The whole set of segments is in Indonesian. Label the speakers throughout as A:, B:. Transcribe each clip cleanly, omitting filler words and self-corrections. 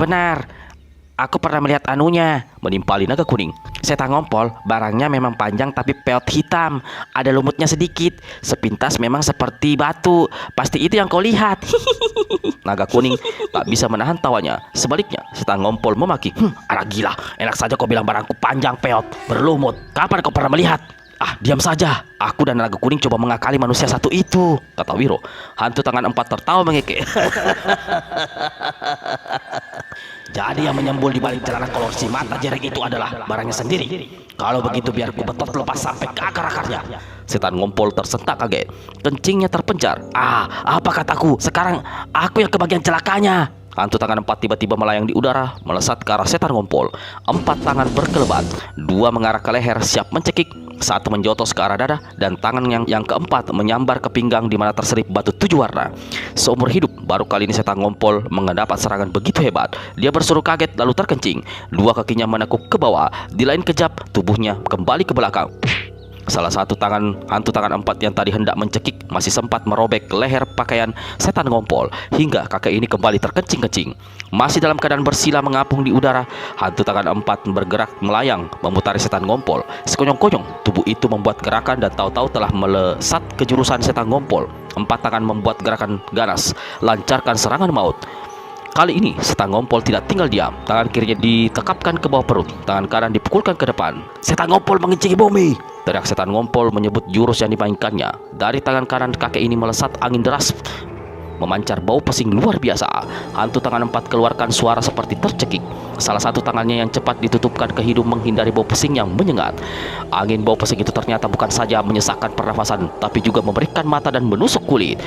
A: benar. Aku pernah melihat anunya, menimpali naga kuning. Setan ngompol, barangnya memang panjang tapi peot hitam. Ada lumutnya sedikit. Sepintas memang seperti batu. Pasti itu yang kau lihat. Naga kuning tak bisa menahan tawanya. Sebaliknya, setan ngompol memaki. Anak gila, enak saja kau bilang barangku panjang peot, berlumut. Kapan kau pernah melihat? Ah, diam saja. Aku dan naga kuning coba mengakali manusia satu itu, kata Wiro. Hantu tangan 4 tertawa mengekek. Jadi yang menyembul di balik celana kolor si mata jereng itu adalah barangnya sendiri. Kalau begitu biar ku betot lepas sampai ke akar-akarnya. Setan ngompol tersentak kaget. Kencingnya terpencar. Apa kataku? Sekarang aku yang kebagian celakanya. Hantu tangan 4 tiba-tiba melayang di udara, melesat ke arah setan ngompol. 4 tangan berkelebat, 2 mengarah ke leher siap mencekik, 1 menjotos ke arah dada, dan tangan yang keempat menyambar ke pinggang di mana terselip batu 7 warna. Seumur hidup baru kali ini setan ngompol mendapat serangan begitu hebat. Dia berseru kaget lalu terkencing. 2 kakinya menekuk ke bawah, di lain kejap tubuhnya kembali ke belakang. Salah satu tangan hantu tangan 4 yang tadi hendak mencekik masih sempat merobek leher pakaian setan ngompol hingga kakek ini kembali terkencing-kencing. Masih dalam keadaan bersila mengapung di udara, hantu tangan 4 bergerak melayang memutari setan ngompol. Sekonyong-konyong tubuh itu membuat gerakan dan tahu-tahu telah melesat ke jurusan setan ngompol. 4 tangan membuat gerakan ganas, lancarkan serangan maut. Kali ini setan ngompol tidak tinggal diam. Tangan kirinya ditekapkan ke bawah perut, tangan kanan dipukulkan ke depan. Setan ngompol mengincingi bumi, teriak setan ngompol menyebut jurus yang dimainkannya. Dari tangan kanan kakek ini melesat angin deras, memancar bau pesing luar biasa. Hantu tangan 4 keluarkan suara seperti tercekik. Salah satu tangannya yang cepat ditutupkan ke hidung menghindari bau pesing yang menyengat. Angin bau pesing itu ternyata bukan saja menyesakkan pernafasan, tapi juga memberikan mata dan menusuk kulit.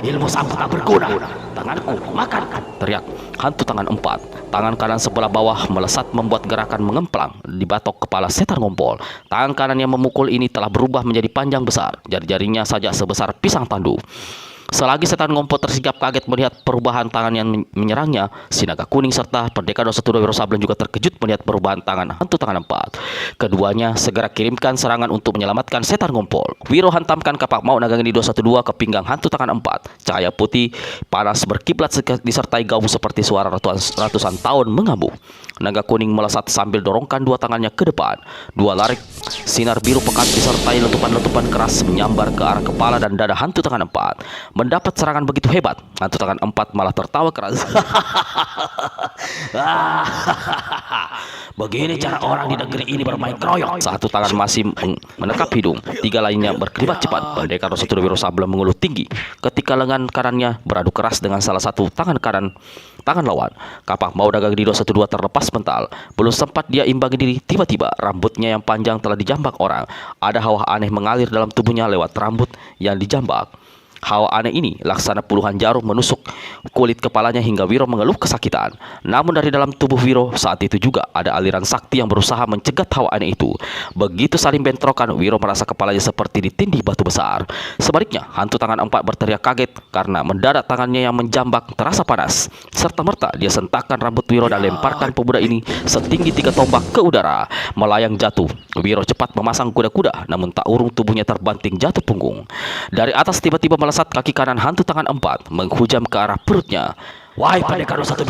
A: Ilmu sampah tak berguna. Tanganku makan, teriak hantu tangan 4. Tangan kanan sebelah bawah melesat membuat gerakan mengemplang di batok kepala setan ngompol. Tangan kanan yang memukul ini telah berubah menjadi panjang besar. Jari-jarinya saja sebesar pisang tandu. Selagi setan ngompol tersigap kaget melihat perubahan tangan yang menyerangnya, si naga kuning serta pendekar 212 Wiro Sableng juga terkejut melihat perubahan tangan hantu tangan 4. Keduanya segera kirimkan serangan untuk menyelamatkan setan ngompol. Wiro hantamkan kapak maut naga geni 212 ke pinggang hantu tangan 4. Cahaya putih panas berkiblat disertai gaung seperti suara ratusan tahun mengamuk. Naga kuning melesat sambil dorongkan 2 tangannya ke depan. 2 larik sinar biru pekat disertai letupan-letupan keras menyambar ke arah kepala dan dada hantu tangan 4. Mendapat serangan begitu hebat, hantu tangan 4 malah tertawa keras. Begini cara orang di negeri ini bermain keroyok. Satu tangan masih menekap hidung, 3 lainnya berkelibat cepat. Pendekar 212 Wiro Sableng mengeluh tinggi ketika lengan kanannya beradu keras dengan salah satu tangan lawan. Kapak maut naga geni 212 terlepas mental. Belum sempat dia imbangi diri, tiba-tiba rambutnya yang panjang telah dijambak orang. Ada hawa aneh mengalir dalam tubuhnya lewat rambut yang dijambak. Hawa aneh ini laksana puluhan jarum menusuk kulit kepalanya hingga Wiro mengeluh kesakitan. Namun dari dalam tubuh Wiro saat itu juga ada aliran sakti yang berusaha mencegat hawa aneh itu. Begitu saling bentrokan, Wiro merasa kepalanya seperti ditindih batu besar. Sebaliknya, hantu tangan 4 berteriak kaget karena mendadak tangannya yang menjambak terasa panas. Serta-merta dia sentakkan rambut Wiro dan lemparkan pemuda ini setinggi 3 tombak ke udara. Melayang jatuh, Wiro cepat memasang kuda-kuda, namun tak urung tubuhnya terbanting jatuh punggung. Dari atas tiba-tiba melesat kaki kanan hantu tangan 4 menghujam ke arah perutnya. Wahai pendekar 212,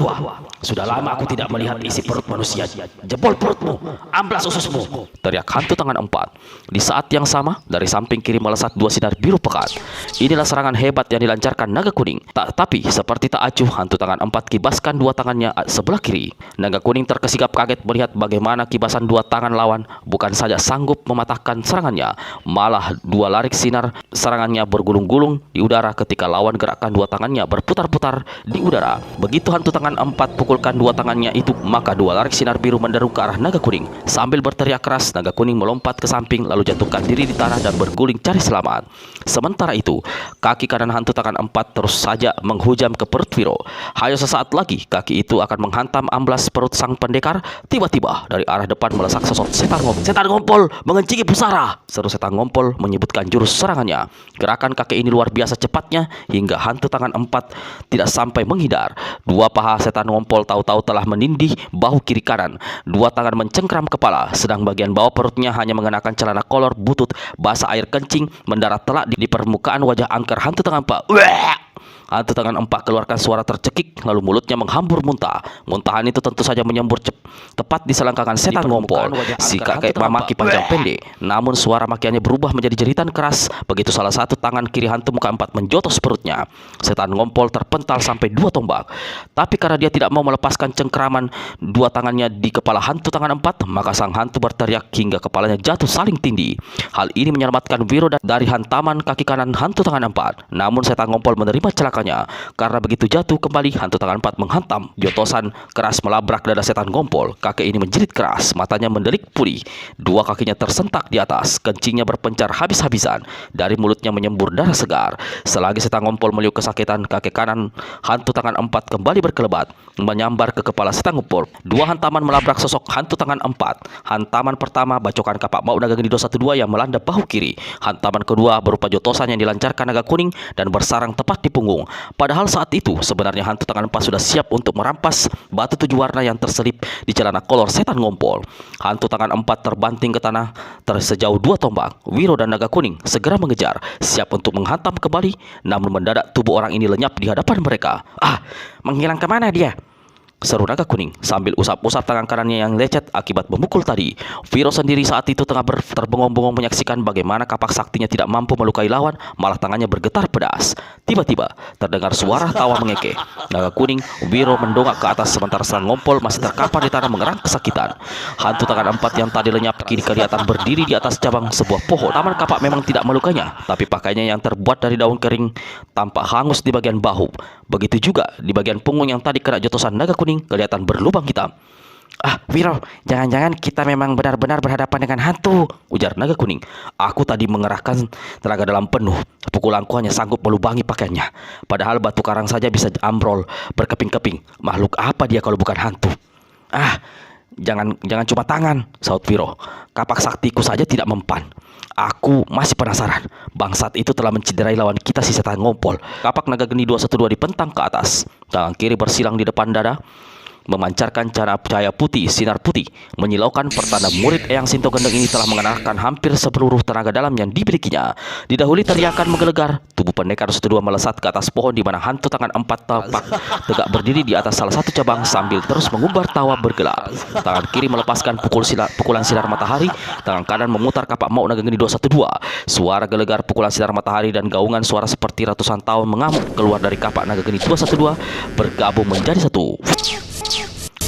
A: sudah lama aku tidak melihat isi perut manusia. Jebol perutmu, amblas ususmu, teriak hantu tangan 4. Di saat yang sama, dari samping kiri melesat 2 sinar biru pekat. Inilah serangan hebat yang dilancarkan naga kuning. Tapi seperti tak acuh, hantu tangan 4 kibaskan 2 tangannya sebelah kiri. Naga kuning terkesigap kaget melihat bagaimana kibasan 2 tangan lawan bukan saja sanggup mematahkan serangannya, malah 2 larik sinar serangannya bergulung-gulung di udara ketika lawan gerakkan 2 tangannya berputar-putar di udara. Begitu hantu tangan 4 pukulkan 2 tangannya itu, maka 2 larik sinar biru menderu ke arah naga kuning. Sambil berteriak keras, naga kuning melompat ke samping lalu jatuhkan diri di tanah dan berguling cari selamat. Sementara itu, kaki kanan hantu tangan 4 terus saja menghujam ke perut Wiro. Hanya sesaat lagi kaki itu akan menghantam amblas perut sang pendekar. Tiba-tiba dari arah depan melesak sosok setan ngompol. Setan ngompol mengencingi pusara, seru setan ngompol menyebutkan jurus serangannya. Gerakan kakek ini luar biasa cepatnya hingga hantu tangan 4 tidak sampai menghindar. 2 paha setan ngompol tahu-tahu telah menindih bahu kiri kanan. 2 tangan mencengkram kepala, sedang bagian bawah perutnya hanya mengenakan celana kolor butut basah air kencing mendarat telak di permukaan wajah angker hantu tangan 4. Hantu tangan empat keluarkan suara tercekik, lalu mulutnya menghambur muntah. Muntahan itu tentu saja menyembur tepat di selangkangan setan ngompol. Si kakek memaki panjang pendek, namun suara makiannya berubah menjadi jeritan keras begitu salah satu tangan kiri hantu muka empat menjotos perutnya. Setan ngompol terpental sampai 2 tombak. Tapi karena dia tidak mau melepaskan cengkraman 2 tangannya di kepala hantu tangan empat, maka sang hantu berteriak hingga kepalanya jatuh saling tindih. Hal ini menyelamatkan Wiro dari hantaman kaki kanan hantu tangan empat. Namun setan ngompol menerima celakanya, karena begitu jatuh kembali hantu tangan empat menghantam. Jotosan keras melabrak dada setan ngompol. Kakek ini menjerit keras, matanya mendelik pulih. 2 kakinya tersentak di atas, kencingnya berpencar habis-habisan. Dari mulutnya menyembur darah segar. Selagi setan ngompol meliuk kesakitan, kaki kanan hantu tangan empat kembali berkelebat, menyambar ke kepala setan ngompol. 2 hantaman melabrak sosok hantu tangan empat. Hantaman pertama bacokan kapak mau naga geni 212 yang melanda bahu kiri. Hantaman kedua berupa jotosan yang dilancarkan naga kuning dan bersarang tepat di punggung. Padahal saat itu sebenarnya hantu tangan empat sudah siap untuk merampas batu 7 warna yang terselip di celana kolor setan ngompol. Hantu tangan empat terbanting ke tanah sejauh 2 tombak. Wiro dan naga kuning segera mengejar, siap untuk menghantam kembali. Namun mendadak tubuh orang ini lenyap di hadapan mereka. Menghilang kemana dia? Seru naga kuning sambil usap-usap tangan kanannya yang lecet akibat memukul tadi. Wiro sendiri saat itu tengah terbengong-bengong menyaksikan bagaimana kapak saktinya tidak mampu melukai lawan, malah tangannya bergetar pedas. Tiba-tiba terdengar suara tawa mengekeh. Naga kuning, Wiro mendongak ke atas sementara sang ngompol masih terkapar di tanah mengerang kesakitan. Hantu tangan empat yang tadi lenyap kini kelihatan berdiri di atas cabang sebuah pohon. Taman kapak memang tidak melukainya, tapi pakainya yang terbuat dari daun kering tampak hangus di bagian bahu. Begitu juga di bagian punggung yang tadi kena jotosan naga kuning kelihatan berlubang hitam. Wiro, jangan-jangan kita memang benar-benar berhadapan dengan hantu, ujar naga kuning. Aku tadi mengerahkan tenaga dalam penuh. Pukulanku hanya sanggup melubangi pakaiannya. Padahal batu karang saja bisa ambrol berkeping-keping. Makhluk apa dia kalau bukan hantu? Jangan cuma tangan, saut Wiro. Kapak saktiku saja tidak mempan. Aku masih penasaran. Bangsat itu telah menciderai lawan kita si setan ngompol. Kapak naga geni 212 dipentang ke atas. Tangan kiri bersilang di depan dada, memancarkan cahaya putih, sinar putih, menyilaukan pertanda murid Eyang Sinto Gendeng ini telah mengenalkan hampir seluruh tenaga dalam yang dimilikinya. Didahului teriakan menggelegar, tubuh pendekar 102 melesat ke atas pohon di mana hantu tangan empat tampak tegak berdiri di atas salah satu cabang sambil terus mengumbar tawa bergelak. Tangan kiri melepaskan pukulan sinar matahari, tangan kanan memutar kapak mau naga geni 212. Suara gelegar pukulan sinar matahari dan gaungan suara seperti ratusan tahun mengamuk keluar dari kapak naga geni 212 bergabung menjadi satu.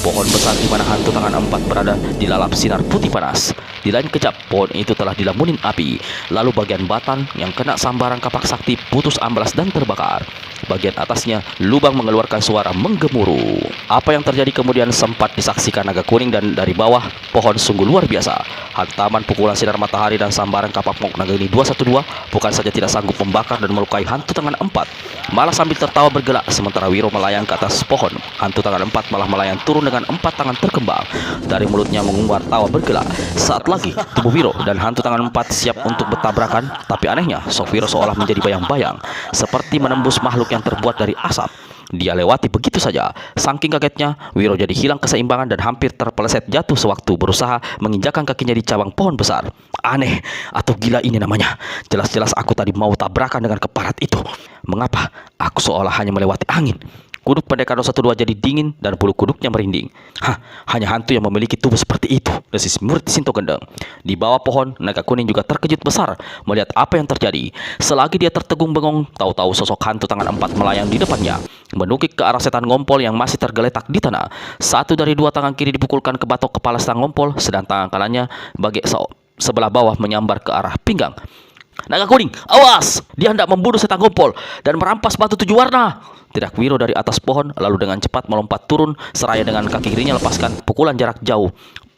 A: Pohon besar di mana hantu tangan empat berada dilalap sinar putih panas. Di lain kejap, pohon itu telah dilamunin api. Lalu bagian batang yang kena sambaran kapak sakti putus amblas dan terbakar. Bagian atasnya, lubang mengeluarkan suara menggemuruh. Apa yang terjadi kemudian sempat disaksikan naga kuning dan dari bawah pohon sungguh luar biasa. Hantaman pukulan sinar matahari dan sambaran kapak mok naga geni 212 bukan saja tidak sanggup membakar dan melukai hantu tangan empat, malah sambil tertawa bergelak sementara Wiro melayang ke atas pohon. Hantu tangan empat malah melayang turun dengan 4 tangan terkembang. Dari mulutnya mengumbar tawa bergelak. Saat lagi tubuh Wiro dan hantu tangan empat siap untuk bertabrakan, tapi anehnya sok Wiro seolah menjadi bayang-bayang, seperti menembus makhluk yang terbuat dari asap. Dia lewati begitu saja. Saking kagetnya, Wiro jadi hilang keseimbangan dan hampir terpeleset jatuh sewaktu berusaha menginjakan kakinya di cabang pohon besar. Aneh atau gila ini namanya. Jelas-jelas aku tadi mau tabrakan dengan keparat itu. Mengapa aku seolah hanya melewati angin? Kuduk pendekar 212 jadi dingin dan bulu kuduknya merinding. Hanya hantu yang memiliki tubuh seperti itu, desis murid Sinto Gendeng. Di bawah pohon, naga kuning juga terkejut besar melihat apa yang terjadi. Selagi dia tertegun bengong, tahu-tahu sosok hantu tangan empat melayang di depannya, menukik ke arah setan ngompol yang masih tergeletak di tanah. Satu dari 2 tangan kiri dipukulkan ke batok kepala setan ngompol, sedang tangan kanannya sebelah bawah menyambar ke arah pinggang. Naga kuning, awas! Dia hendak membunuh setan ngompol dan merampas batu 7 warna. Teriak Wiro dari atas pohon, lalu dengan cepat melompat turun seraya dengan kaki kirinya lepaskan pukulan jarak jauh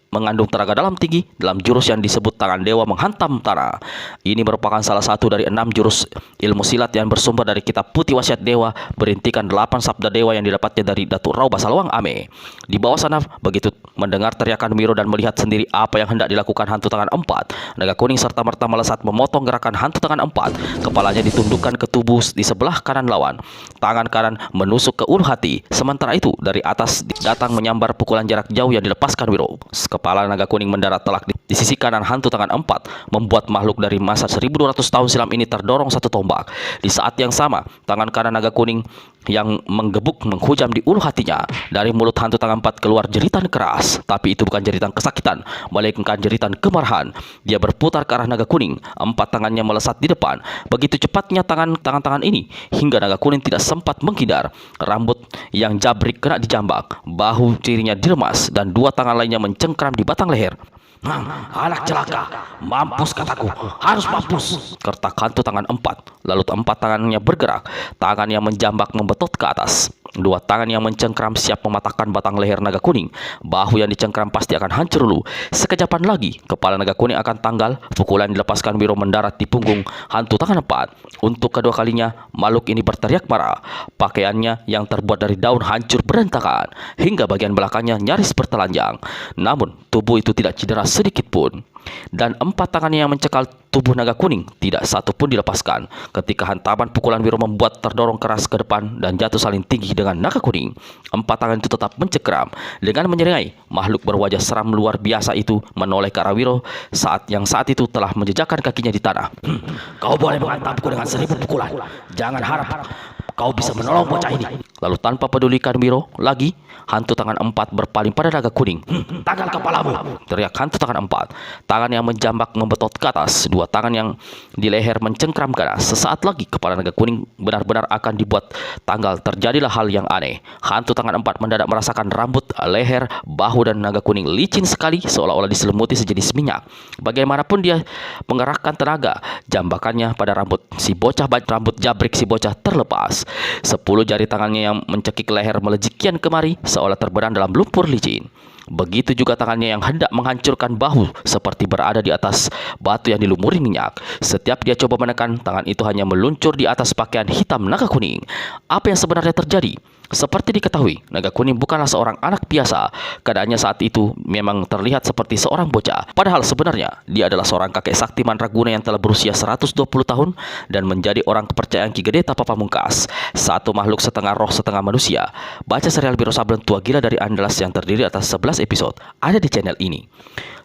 A: mengandung tenaga dalam tinggi dalam jurus yang disebut tangan dewa menghantam tanah. Ini merupakan salah satu dari 6 jurus ilmu silat yang bersumber dari kitab Putih Wasiat Dewa, berintikan 8 sabda dewa yang didapatnya dari Datuk Rao Basalwang Ame. Di bawah sana, begitu mendengar teriakan Wiro dan melihat sendiri apa yang hendak dilakukan hantu tangan empat, naga kuning serta-merta melesat memotong gerakan hantu tangan empat. Kepalanya ditundukkan ke tubuh di sebelah kanan lawan. Tangan kanan menusuk ke ulu hati. Sementara itu, dari atas datang menyambar pukulan jarak jauh yang dilepaskan Wiro. kepala naga kuning mendarat telak di sisi kanan hantu tangan 4, membuat makhluk dari masa 1200 tahun silam ini terdorong satu tombak. Di saat yang sama, tangan kanan naga kuning yang menggebuk menghujam di ulu hatinya. Dari mulut hantu tangan 4 keluar jeritan keras, tapi itu bukan jeritan kesakitan, melainkan jeritan kemarahan. Dia berputar ke arah naga kuning, 4 tangannya melesat di depan. Begitu cepatnya tangan-tangan ini hingga naga kuning tidak sempat menghindar. Rambut yang jabrik kena dijambak, bahu kirinya diremas, dan 2 tangan lainnya mencengkram di batang leher. Anak celaka, mampus kataku, harus mampus, kertak hantu tangan 4. Lalu 4 tangannya bergerak, tangan yang menjambak membetot ke atas. 2 tangan yang mencengkram siap mematahkan batang leher naga kuning. Bahu yang dicengkram pasti akan hancur dulu. Sekejapan lagi, kepala naga kuning akan tanggal. Pukulan dilepaskan Wiro mendarat di punggung hantu tangan 4. Untuk kedua kalinya, makhluk ini berteriak marah. Pakaiannya yang terbuat dari daun hancur berantakan, hingga bagian belakangnya nyaris bertelanjang. Namun, tubuh itu tidak cedera sedikit pun. Dan 4 tangannya yang mencekal tubuh naga kuning tidak satu pun dilepaskan. Ketika hantaman pukulan Wiro membuat terdorong keras ke depan dan jatuh saling tinggi dengan naga kuning, 4 tangan itu tetap mencekram. Dengan menyeringai, makhluk berwajah seram luar biasa itu menoleh ke arah Wiro saat itu telah menjejakkan kakinya di tanah. Kau boleh menghantamku dengan 1000 pukulan. Jangan harap kau bisa menolong bocah ini. Lalu tanpa pedulikan Wiro lagi, hantu tangan 4 berpaling pada naga kuning. Tanggal kepalamu, teriak hantu tangan 4. Tangan yang menjambak membetot ke atas, 2 tangan yang di leher mencengkram ganas. Sesaat lagi kepala naga kuning benar-benar akan dibuat tanggal. Terjadilah hal yang aneh. Hantu tangan 4 mendadak merasakan rambut, leher, bahu dan naga kuning licin sekali, seolah-olah diselimuti sejenis minyak. Bagaimanapun dia mengerahkan tenaga, jambakannya pada rambut si bocah terlepas. 10 jari tangannya yang mencekik leher melejit kian kemari, seolah terbenam dalam lumpur licin. Begitu juga tangannya yang hendak menghancurkan bahu, seperti berada di atas batu yang dilumuri minyak. Setiap dia coba menekan, tangan itu hanya meluncur di atas pakaian hitam naga kuning. Apa yang sebenarnya terjadi? Seperti diketahui, naga kuning bukanlah seorang anak biasa. Keadaannya saat itu memang terlihat seperti seorang bocah. Padahal sebenarnya dia adalah seorang kakek sakti mandraguna yang telah berusia 120 tahun dan menjadi orang kepercayaan Ki Gede Tapa Pamungkas. Satu makhluk setengah roh setengah manusia. Baca serial Wiro Sableng Tua Gila dari Andalas yang terdiri atas 11 episode. Ada di channel ini.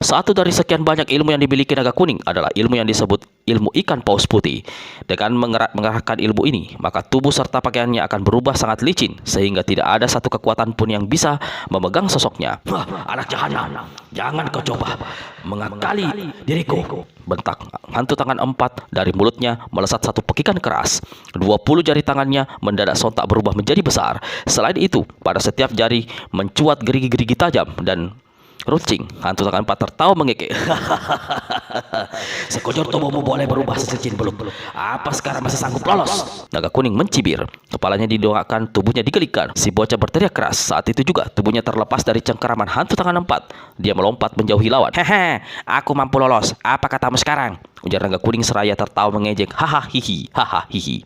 A: Satu dari sekian banyak ilmu yang dimiliki naga kuning adalah ilmu yang disebut ilmu ikan paus putih. Dengan mengerahkan ilmu ini, maka tubuh serta pakaiannya akan berubah sangat licin, sehingga tidak ada satu kekuatan pun yang bisa memegang sosoknya. Anak jahanam, jangan kau coba mengakali diriku, bentak hantu tangan 4. Dari mulutnya melesat satu pekikan keras. 20 jari tangannya mendadak sontak berubah menjadi besar. Selain itu, pada setiap jari mencuat gerigi-gerigi tajam dan runcing. Hantu tangan 4 tertawa mengekek. Sekujur tubuhmu boleh berubah selicin belum? Apa sekarang masih sanggup lolos? Naga kuning mencibir. Kepalanya didongakkan, tubuhnya digelikan. Si bocah berteriak keras. Saat itu juga tubuhnya terlepas dari cengkeraman hantu tangan 4. Dia melompat menjauhi lawan. Hehe, aku mampu lolos. Apa katamu sekarang? Ujar naga kuning seraya tertawa mengejek. Haha hihi.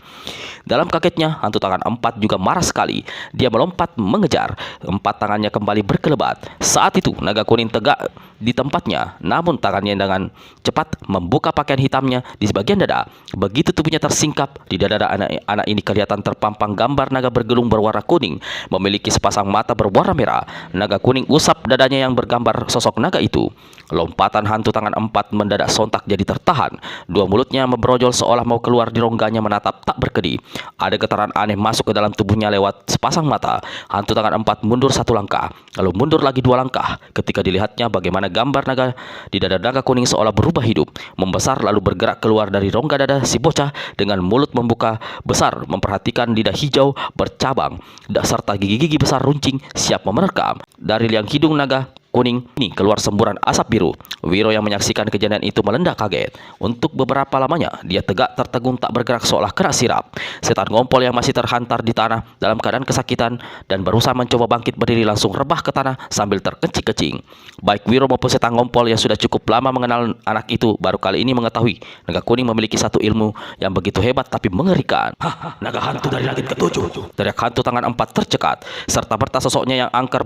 A: Dalam kagetnya, hantu tangan 4 juga marah sekali. Dia melompat mengejar. 4 tangannya kembali berkelebat. Saat itu naga kuning tegak di tempatnya, namun tangannya dengan cepat membuka pakaian hitamnya di bagian dada. Begitu tubuhnya tersingkap, di dada anak ini kelihatan terpampang gambar naga bergelung berwarna kuning, memiliki sepasang mata berwarna merah. Naga kuning usap dadanya yang bergambar sosok naga itu. Lompatan hantu tangan 4 mendadak sontak jadi tertahan. 2 mulutnya membrojol seolah mau keluar di rongganya menatap tak berkedip. Ada getaran aneh masuk ke dalam tubuhnya lewat sepasang mata. Hantu tangan 4 mundur 1 langkah, lalu mundur lagi 2 langkah. Ketika dilihatnya bagaimana gambar naga di dada naga kuning seolah berubah hidup, membesar lalu bergerak keluar dari rongga dada si bocah dengan mulut membuka besar, memperhatikan lidah hijau bercabang serta gigi-gigi besar runcing siap menerkam. Dari liang hidung naga kuning ini keluar semburan asap biru. Wiro yang menyaksikan kejadian itu melendak kaget. Untuk beberapa lamanya dia tegak tertegun tak bergerak seolah kena sirap. Setan ngompol yang masih terhantar di tanah dalam keadaan kesakitan dan berusaha mencoba bangkit berdiri langsung rebah ke tanah sambil terkencing-kencing. Baik Wiro maupun setan ngompol yang sudah cukup lama mengenal anak itu baru kali ini mengetahui naga kuning memiliki satu ilmu yang begitu hebat tapi mengerikan. Naga hantu dari langit ke-7, teriak hantu tangan 4 tercekat serta berta sosoknya yang angker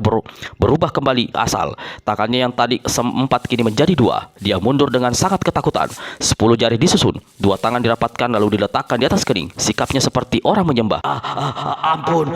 A: berubah kembali asal. Tangannya yang tadi sempat kini menjadi dua. Dia mundur dengan sangat ketakutan. 10 jari disusun. 2 tangan dirapatkan lalu diletakkan di atas kening. Sikapnya seperti orang menyembah. Ampun,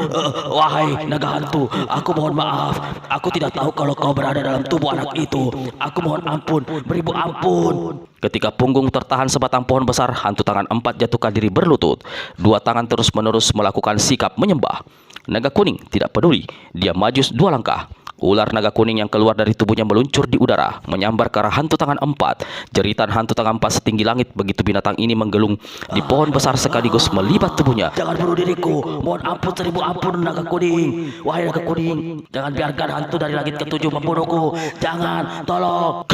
A: wahai naga hantu. Aku mohon maaf. Aku tidak tahu kalau kau berada dalam tubuh anak itu. Aku mohon ampun, beribu ampun. Ketika punggung tertahan sebatang pohon besar, hantu tangan 4 jatuhkan diri berlutut. 2 tangan terus-menerus melakukan sikap menyembah. Naga kuning tidak peduli. Dia maju 2 langkah. Ular naga kuning yang keluar dari tubuhnya meluncur di udara, menyambar ke arah hantu tangan 4. Jeritan hantu tangan 4 setinggi langit begitu binatang ini menggelung di pohon besar sekaligus melibat tubuhnya. Jangan bunuh diriku. Mohon ampun, 1000 ampun naga kuning. Wahai naga kuning, jangan biarkan hantu dari langit ke-7 membunuhku. Jangan, tolong.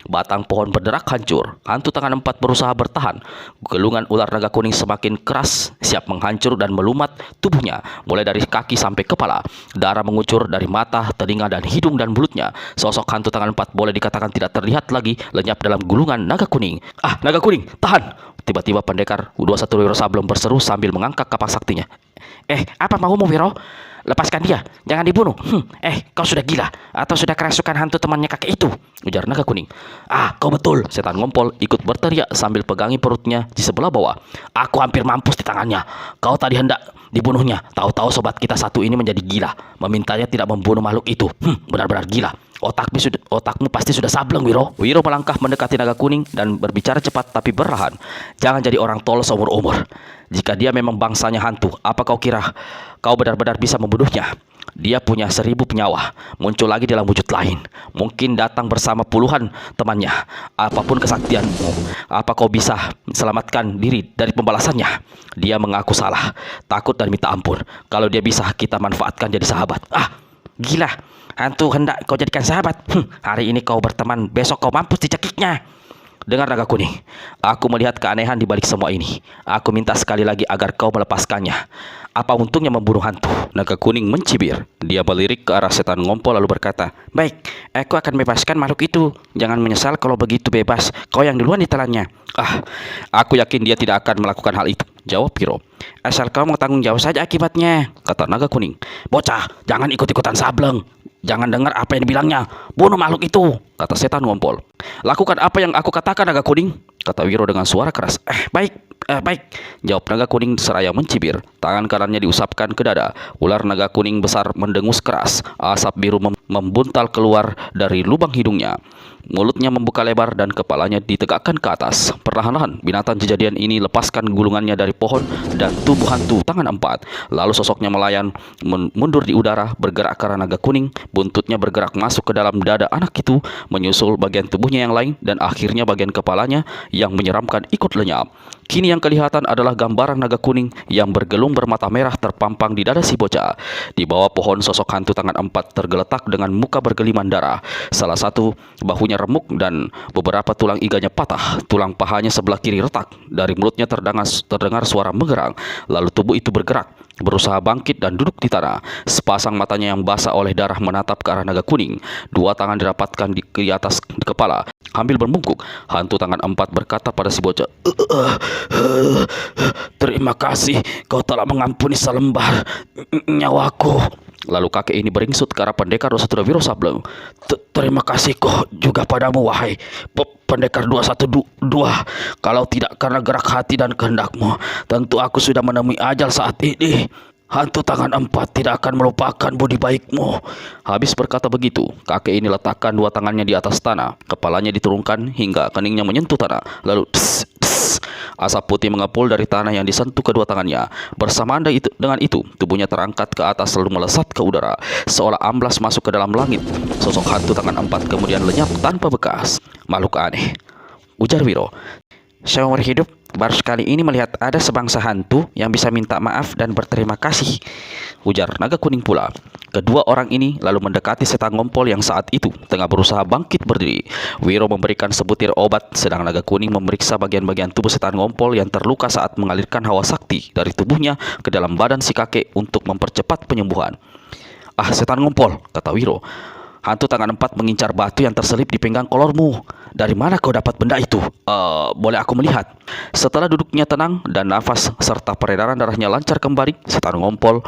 A: Batang pohon berderak hancur. Hantu tangan 4 berusaha bertahan. Gelungan ular naga kuning semakin keras, siap menghancur dan melumat tubuhnya, mulai dari kaki sampai kepala. Darah mengucur dari mata, telinga, dan hidung dan mulutnya. Sosok hantu tangan 4 boleh dikatakan tidak terlihat lagi, lenyap dalam gulungan naga kuning. Naga kuning, tahan! Tiba-tiba pendekar U21 Wiro Sableng berseru sambil mengangkat kapak saktinya. Apa maumu, Wiro? Lepaskan dia, jangan dibunuh. Kau sudah gila atau sudah kerasukan hantu temannya kakek itu? Ujar naga kuning. Kau betul. Setan ngompol ikut berteriak sambil pegangi perutnya di sebelah bawah. Aku hampir mampus di tangannya. Kau tadi hendak dibunuhnya. Tahu-tahu sobat kita satu ini menjadi gila, memintanya tidak membunuh makhluk itu. Benar-benar gila. Otakmu pasti sudah sableng, Wiro. Wiro melangkah mendekati naga kuning dan berbicara cepat tapi perlahan. Jangan jadi orang tolol seumur-umur. Jika dia memang bangsanya hantu, apa kau kira kau benar-benar bisa membunuhnya? Dia punya 1000 penyawa, muncul lagi dalam wujud lain. Mungkin datang bersama puluhan temannya. Apapun kesaktianmu, apa kau bisa selamatkan diri dari pembalasannya? Dia mengaku salah, takut dan minta ampun. Kalau dia bisa, kita manfaatkan jadi sahabat. Gila, hantu hendak kau jadikan sahabat. Hari ini kau berteman, besok kau mampus dicekiknya. Dengar naga kuning, aku melihat keanehan di balik semua ini. Aku minta sekali lagi agar kau melepaskannya. Apa untungnya membunuh hantu? Naga kuning mencibir. Dia melirik ke arah setan ngompol lalu berkata, baik, aku akan bebaskan makhluk itu. Jangan menyesal kalau begitu bebas. Kau yang duluan ditelannya. Aku yakin dia tidak akan melakukan hal itu, jawab Wiro. Asal kau mau tanggung jawab saja akibatnya, kata naga kuning. Bocah, jangan ikut-ikutan sableng. Jangan dengar apa yang dibilangnya. Bunuh makhluk itu, kata setan ngompol. Lakukan apa yang aku katakan, naga kuning, kata Wiro dengan suara keras. Baik, jawab naga kuning seraya mencibir. Tangan kanannya diusapkan ke dada. Ular naga kuning besar mendengus keras. Asap biru membuntal keluar dari lubang hidungnya. Mulutnya membuka lebar dan kepalanya ditegakkan ke atas. Perlahan-lahan binatang kejadian ini lepaskan gulungannya dari pohon dan tubuh hantu tangan 4. Lalu sosoknya melayang mundur di udara, bergerak ke arah naga kuning. Buntutnya bergerak masuk ke dalam dada anak itu, menyusul bagian tubuhnya yang lain, dan akhirnya bagian kepalanya yang menyeramkan ikut lenyap. Kini yang kelihatan adalah gambaran naga kuning yang bergelung bermata merah terpampang di dada si bocah. Di bawah pohon sosok hantu tangan 4 tergeletak dengan muka bergeliman darah. Salah satu bahunya remuk dan beberapa tulang iganya patah. Tulang pahanya sebelah kiri retak. Dari mulutnya terdengar suara menggerang. Lalu tubuh itu bergerak, berusaha bangkit dan duduk di tanah. Sepasang matanya yang basah oleh darah menatap ke arah naga kuning. 2 tangan dirapatkan di atas kepala. Sambil berbungkuk, hantu tangan 4 berkata pada si bocah, terima kasih, kau telah mengampuni selembar nyawaku. Lalu kakek ini beringsut ke arah pendekar 21 Wiro Sableng. Terima kasih kau juga padamu, wahai pendekar 212. Kalau tidak karena gerak hati dan kehendakmu, tentu aku sudah menemui ajal saat ini. Hantu tangan 4 tidak akan melupakan budi baikmu. Habis berkata begitu, kakek ini letakkan 2 tangannya di atas tanah. Kepalanya diturunkan hingga keningnya menyentuh tanah. Lalu asap putih mengepul dari tanah yang disentuh kedua tangannya. Bersamaan dengan itu, tubuhnya terangkat ke atas lalu melesat ke udara, seolah amblas masuk ke dalam langit. Sosok hantu tangan 4 kemudian lenyap tanpa bekas. Makhluk aneh, ujar Wiro. Seumur hidup baru sekali ini melihat ada sebangsa hantu yang bisa minta maaf dan berterima kasih, ujar naga kuning pula. Kedua orang ini lalu mendekati setan ngompol yang saat itu tengah berusaha bangkit berdiri. Wiro memberikan sebutir obat, sedang naga kuning memeriksa bagian-bagian tubuh setan ngompol yang terluka saat mengalirkan hawa sakti dari tubuhnya ke dalam badan si kakek untuk mempercepat penyembuhan. Setan ngompol, kata Wiro. Hantu tangan 4 mengincar batu yang terselip di pinggang kolormu. Dari mana kau dapat benda itu? Boleh aku melihat? Setelah duduknya tenang dan nafas serta peredaran darahnya lancar kembali, setan ngompol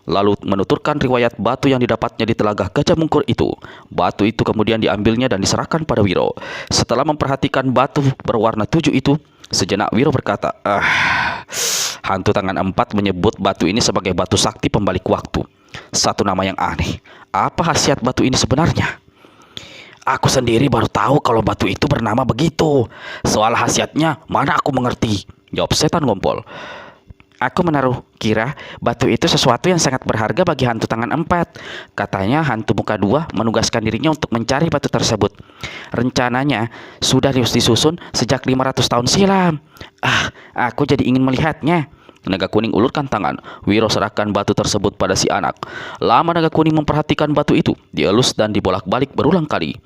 A: lalu menuturkan riwayat batu yang didapatnya di telaga Gajah Mungkur itu. Batu itu kemudian diambilnya dan diserahkan pada Wiro. Setelah memperhatikan batu berwarna 7 itu, sejenak Wiro berkata, hantu tangan 4 menyebut batu ini sebagai batu sakti pembalik waktu. Satu nama yang aneh. Apa khasiat batu ini sebenarnya? Aku sendiri baru tahu kalau batu itu bernama begitu. Soal khasiatnya, mana aku mengerti, jawab setan ngompol. Aku menaruh kira batu itu sesuatu yang sangat berharga bagi hantu tangan 4. Katanya hantu muka 2 menugaskan dirinya untuk mencari batu tersebut. Rencananya sudah disusun sejak 500 tahun silam. Aku jadi ingin melihatnya. Naga kuning ulurkan tangan. Wiro serahkan batu tersebut pada si anak. Lama naga kuning memperhatikan batu itu. Dielus dan dibolak-balik berulang kali.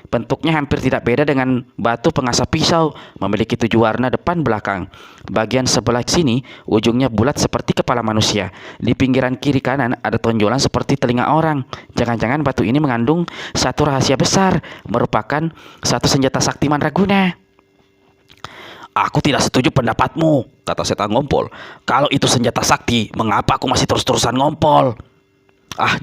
A: Bentuknya hampir tidak beda dengan batu pengasah pisau, memiliki 7 warna depan belakang. Bagian sebelah sini ujungnya bulat seperti kepala manusia. Di pinggiran kiri kanan ada tonjolan seperti telinga orang. Jangan-jangan batu ini mengandung satu rahasia besar, merupakan satu senjata sakti mandraguna. Aku tidak setuju pendapatmu, kata setan ngompol. Kalau itu senjata sakti, mengapa aku masih terus-terusan ngompol?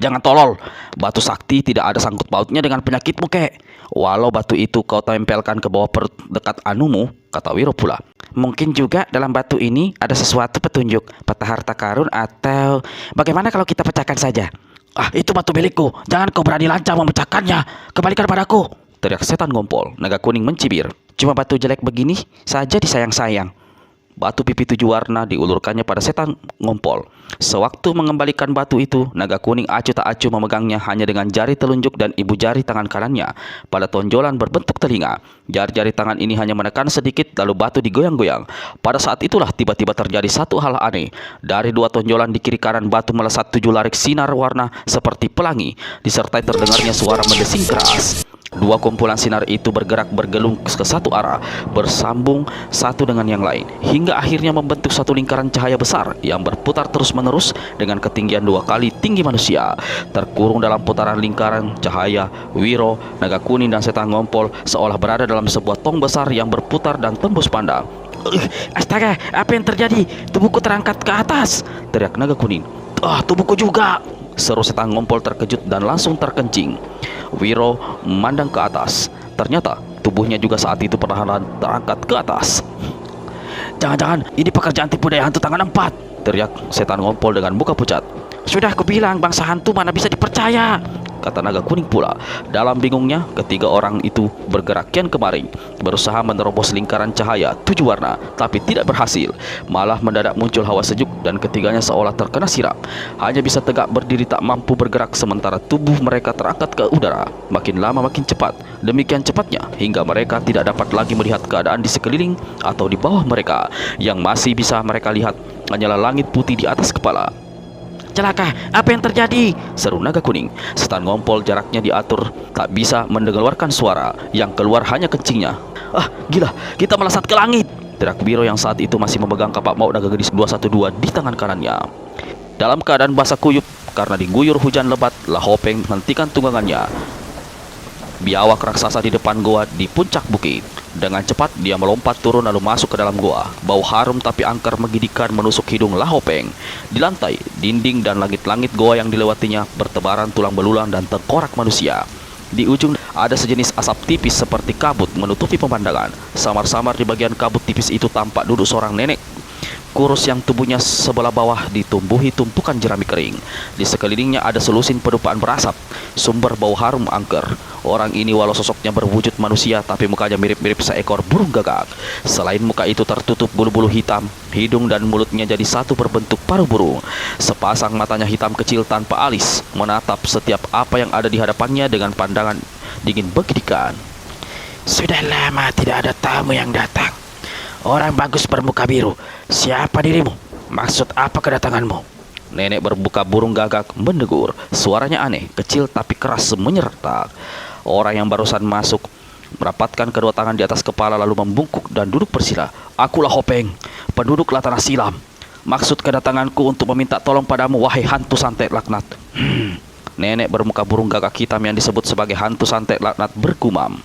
A: Jangan tolol. Batu sakti tidak ada sangkut pautnya dengan penyakitmu, kek. Walau batu itu kau tempelkan ke bawah perut dekat anumu, kata Wiro pula. Mungkin juga dalam batu ini ada sesuatu petunjuk, peta harta karun atau... Bagaimana kalau kita pecahkan saja? Itu batu milikku. Jangan kau berani lancang memecahkannya. Kembalikan padaku, teriak setan ngompol. Naga kuning mencibir. Cuma batu jelek begini saja disayang-sayang. Batu pipi 7 warna diulurkannya pada setan ngompol. Sewaktu mengembalikan batu itu, naga kuning acuh tak acuh memegangnya hanya dengan jari telunjuk dan ibu jari tangan kanannya pada tonjolan berbentuk telinga. Jari-jari tangan ini hanya menekan sedikit, lalu batu digoyang-goyang. Pada saat itulah tiba-tiba terjadi satu hal aneh. Dari 2 tonjolan di kiri kanan batu melesat 7 larik sinar warna seperti pelangi, disertai terdengarnya suara mendesing keras. 2 kumpulan sinar itu bergerak bergelung ke satu arah, bersambung satu dengan yang lain, hingga akhirnya membentuk satu lingkaran cahaya besar yang berputar terus-menerus dengan ketinggian 2 kali tinggi manusia. Terkurung dalam putaran lingkaran cahaya, Wiro, naga kuning dan setan ngompol seolah berada dalam sebuah tong besar yang berputar dan tembus pandang. Astaga, apa yang terjadi? Tubuhku terangkat ke atas, teriak naga kuning. Tubuhku juga, seru setan ngompol terkejut dan langsung terkencing. Wiro memandang ke atas. Ternyata tubuhnya juga saat itu perlahan terangkat ke atas. Jangan-jangan ini pekerjaan tipu daya hantu tangan 4, teriak setan ngompol dengan muka pucat. Sudah aku bilang bangsa hantu mana bisa dipercaya, kata naga kuning pula. Dalam bingungnya, ketiga orang itu bergerak kian kemari, berusaha menerobos lingkaran cahaya 7 warna, tapi tidak berhasil. Malah mendadak muncul hawa sejuk dan ketiganya seolah terkena sirap. Hanya bisa tegak berdiri, tak mampu bergerak, sementara tubuh mereka terangkat ke udara. Makin lama makin cepat, demikian cepatnya hingga mereka tidak dapat lagi melihat keadaan di sekeliling atau di bawah mereka. Yang masih bisa mereka lihat hanyalah langit putih di atas kepala. Celaka, apa yang terjadi? Seru naga kuning. Setan ngompol jaraknya diatur, tak bisa mendengarkan suara, yang keluar hanya kencingnya. Gila, kita melesat ke langit, teriak Wiro yang saat itu masih memegang kapak maut naga gadis 212 di tangan kanannya. Dalam keadaan basah kuyup karena diguyur hujan lebat, Lahopeng menghentikan tunggangannya. Biawak raksasa di depan goa di puncak bukit. Dengan cepat dia melompat turun lalu masuk ke dalam goa. Bau harum tapi angker menggigitkan menusuk hidung Lahopeng. Di lantai, dinding dan langit-langit goa yang dilewatinya bertebaran tulang belulang dan tengkorak manusia. Di ujung ada sejenis asap tipis seperti kabut menutupi pemandangan. Samar-samar di bagian kabut tipis itu tampak duduk seorang nenek kurus yang tubuhnya sebelah bawah ditumbuhi tumpukan jerami kering. Di sekelilingnya ada selusin pedupaan berasap, sumber bau harum angker. Orang ini walau sosoknya berwujud manusia, tapi mukanya mirip-mirip seekor burung gagak. Selain muka itu tertutup bulu-bulu hitam, hidung dan mulutnya jadi satu berbentuk paruh burung. Sepasang matanya hitam kecil tanpa alis, menatap setiap apa yang ada di hadapannya dengan pandangan dingin menggidikan. Sudah lama tidak ada tamu yang datang. Orang bagus bermuka biru, siapa dirimu? Maksud apa kedatanganmu? Nenek bermuka burung gagak menegur. Suaranya aneh, kecil tapi keras menyeretak. Orang yang barusan masuk merapatkan kedua tangan di atas kepala lalu membungkuk dan duduk bersila. Akulah Hopeng, penduduk Tanah Silam. Maksud kedatanganku untuk meminta tolong padamu, wahai hantu santet laknat. Nenek bermuka burung gagak hitam yang disebut sebagai hantu santet laknat bergumam.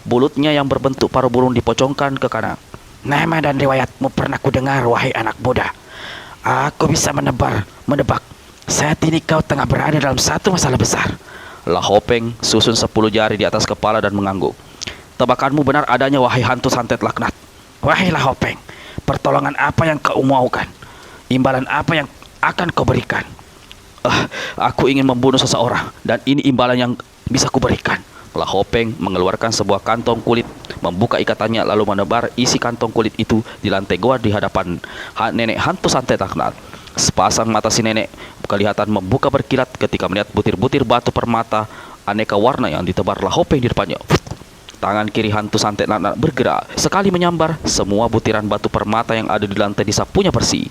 A: Bulutnya yang berbentuk paruh burung dipocongkan ke kanan. Nama dan riwayatmu pernah kudengar, wahai anak muda. Aku bisa menebak. Saat ini kau tengah berada dalam satu masalah besar. Lah Hopeng susun 10 jari di atas kepala dan mengangguk. Tebakanmu benar adanya, wahai hantu santet laknat. Wahai Lah Hopeng, pertolongan apa yang kau maukan? Imbalan apa yang akan kau berikan? Aku ingin membunuh seseorang, dan ini imbalan yang bisa kuberikan. Lah Hopeng mengeluarkan sebuah kantong kulit, membuka ikatannya lalu menebar isi kantong kulit itu di lantai goa di hadapan nenek hantu santet laknat. Sepasang mata si nenek kelihatan membuka berkilat ketika melihat butir-butir batu permata aneka warna yang ditebar Lah Hopeng di depannya. Tangan kiri hantu santet laknat bergerak, sekali menyambar semua butiran batu permata yang ada di lantai disapunya bersih.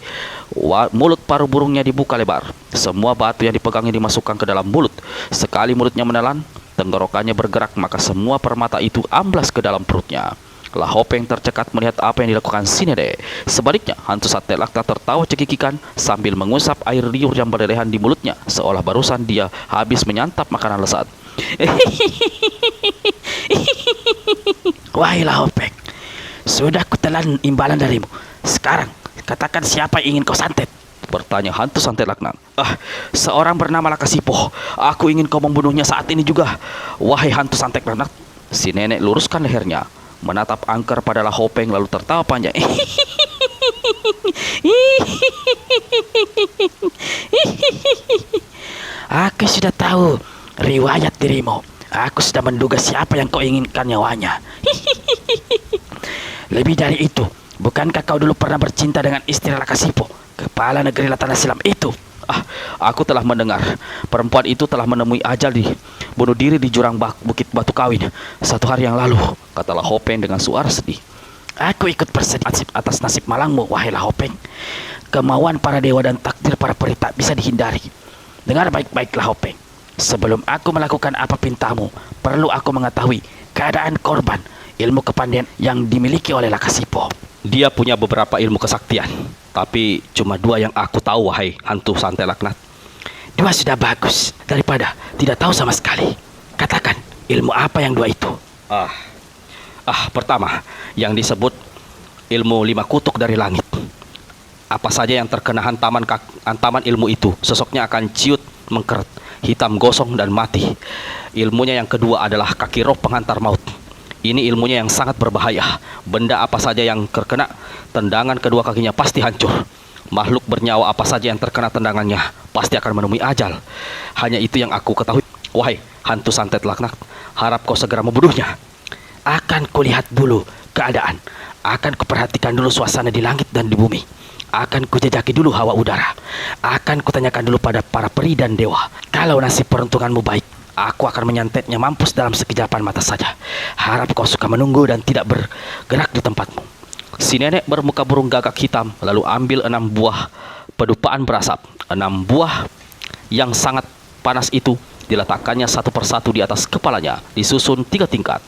A: Mulut paruh burungnya dibuka lebar. Semua batu yang dipegangnya dimasukkan ke dalam mulut. Sekali mulutnya menelan, tenggorokannya bergerak, maka semua permata itu amblas ke dalam perutnya. Lah Hopeng tercekat melihat apa yang dilakukan si nenek. Sebaliknya, hantu santet laknat tertawa cekikikan sambil mengusap air liur yang berlelehan di mulutnya, seolah barusan dia habis menyantap makanan lezat. Wahai Lah Hopeng, sudah kutelan imbalan darimu. Sekarang katakan siapa yang ingin kau santet? Bertanya hantu santet laknat. Seorang bernama Lakasipo. Aku ingin kau membunuhnya saat ini juga. Wahai hantu santet laknat. Si nenek luruskan lehernya, menatap angker pada Lah Hopeng lalu tertawa panjang. Aku sudah tahu riwayat dirimu. Aku sudah menduga siapa yang kau inginkan nyawanya. Lebih dari itu, bukankah kau dulu pernah bercinta dengan istri Lakasipo, kepala negeri Latana Silam itu? Aku telah mendengar perempuan itu telah menemui ajal bunuh diri di jurang Bukit Batu Kawin 1 hari yang lalu, kata Lah Hopeng dengan suara sedih. Aku ikut bersedih atas nasib malangmu, wahai Lah Hopeng. Kemauan para dewa dan takdir para peri tak bisa dihindari. Dengar baik-baik Lah Hopeng. Sebelum aku melakukan apa pintamu, perlu aku mengetahui keadaan korban ilmu kepandaian yang dimiliki oleh Lakasipo. Dia punya beberapa ilmu kesaktian, tapi cuma 2 yang aku tahu, wahai hantu santet laknat. 2 sudah bagus daripada tidak tahu sama sekali. Katakan, ilmu apa yang 2 itu? Pertama, yang disebut ilmu 5 kutuk dari langit. Apa saja yang terkena hantaman ilmu itu, sosoknya akan ciut, mengkeret, hitam gosong dan mati. Ilmunya yang kedua adalah kaki roh penghantar maut. Ini ilmunya yang sangat berbahaya. Benda apa saja yang terkena tendangan kedua kakinya pasti hancur. Makhluk bernyawa apa saja yang terkena tendangannya pasti akan menemui ajal. Hanya itu yang aku ketahui, wahai hantu santet laknat. Harap kau segera membunuhnya. Akan kulihat dulu keadaan. Akan kuperhatikan dulu suasana di langit dan di bumi. Akan kujajaki dulu hawa udara. Akan kutanyakan dulu pada para peri dan dewa. Kalau nasib peruntunganmu baik, aku akan menyantetnya mampus dalam sekejapan mata saja. Harap kau suka menunggu dan tidak bergerak di tempatmu. Si nenek bermuka burung gagak hitam lalu ambil 6 buah pedupaan berasap. 6 buah yang sangat panas itu diletakkannya satu persatu di atas kepalanya, disusun 3 tingkat.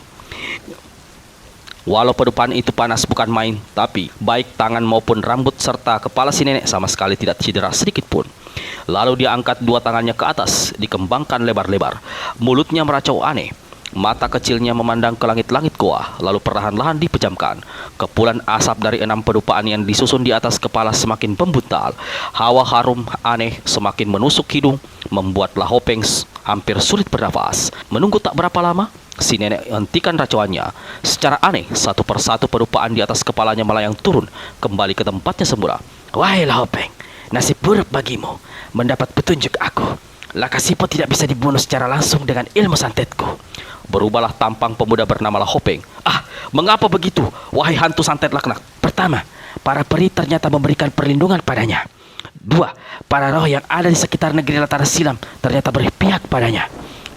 A: Walau pedupaan itu panas bukan main, tapi baik tangan maupun rambut serta kepala si nenek sama sekali tidak cedera sedikit pun. Lalu dia angkat 2 tangannya ke atas, dikembangkan lebar-lebar. Mulutnya meracau aneh. Mata kecilnya memandang ke langit-langit goa, lalu perlahan-lahan dipejamkan. Kepulan asap dari 6 pedupaan yang disusun di atas kepala semakin membuntal. Hawa harum aneh semakin menusuk hidung, membuat Lah Hopeng hampir sulit bernafas. Menunggu tak berapa lama, si nenek hentikan racauannya. Secara aneh, satu persatu pedupaan di atas kepalanya melayang turun, kembali ke tempatnya semula. Wahai Lah Hopeng, nasib buruk bagimu mendapat petunjuk aku. Lakasipo tidak bisa dibunuh secara langsung dengan ilmu santetku. Berubahlah tampang pemuda bernama Lah Hopeng. Mengapa begitu, wahai hantu santet laknat? Pertama, para peri ternyata memberikan perlindungan padanya. 2, para roh yang ada di sekitar negeri Latana Silam ternyata berpihak padanya.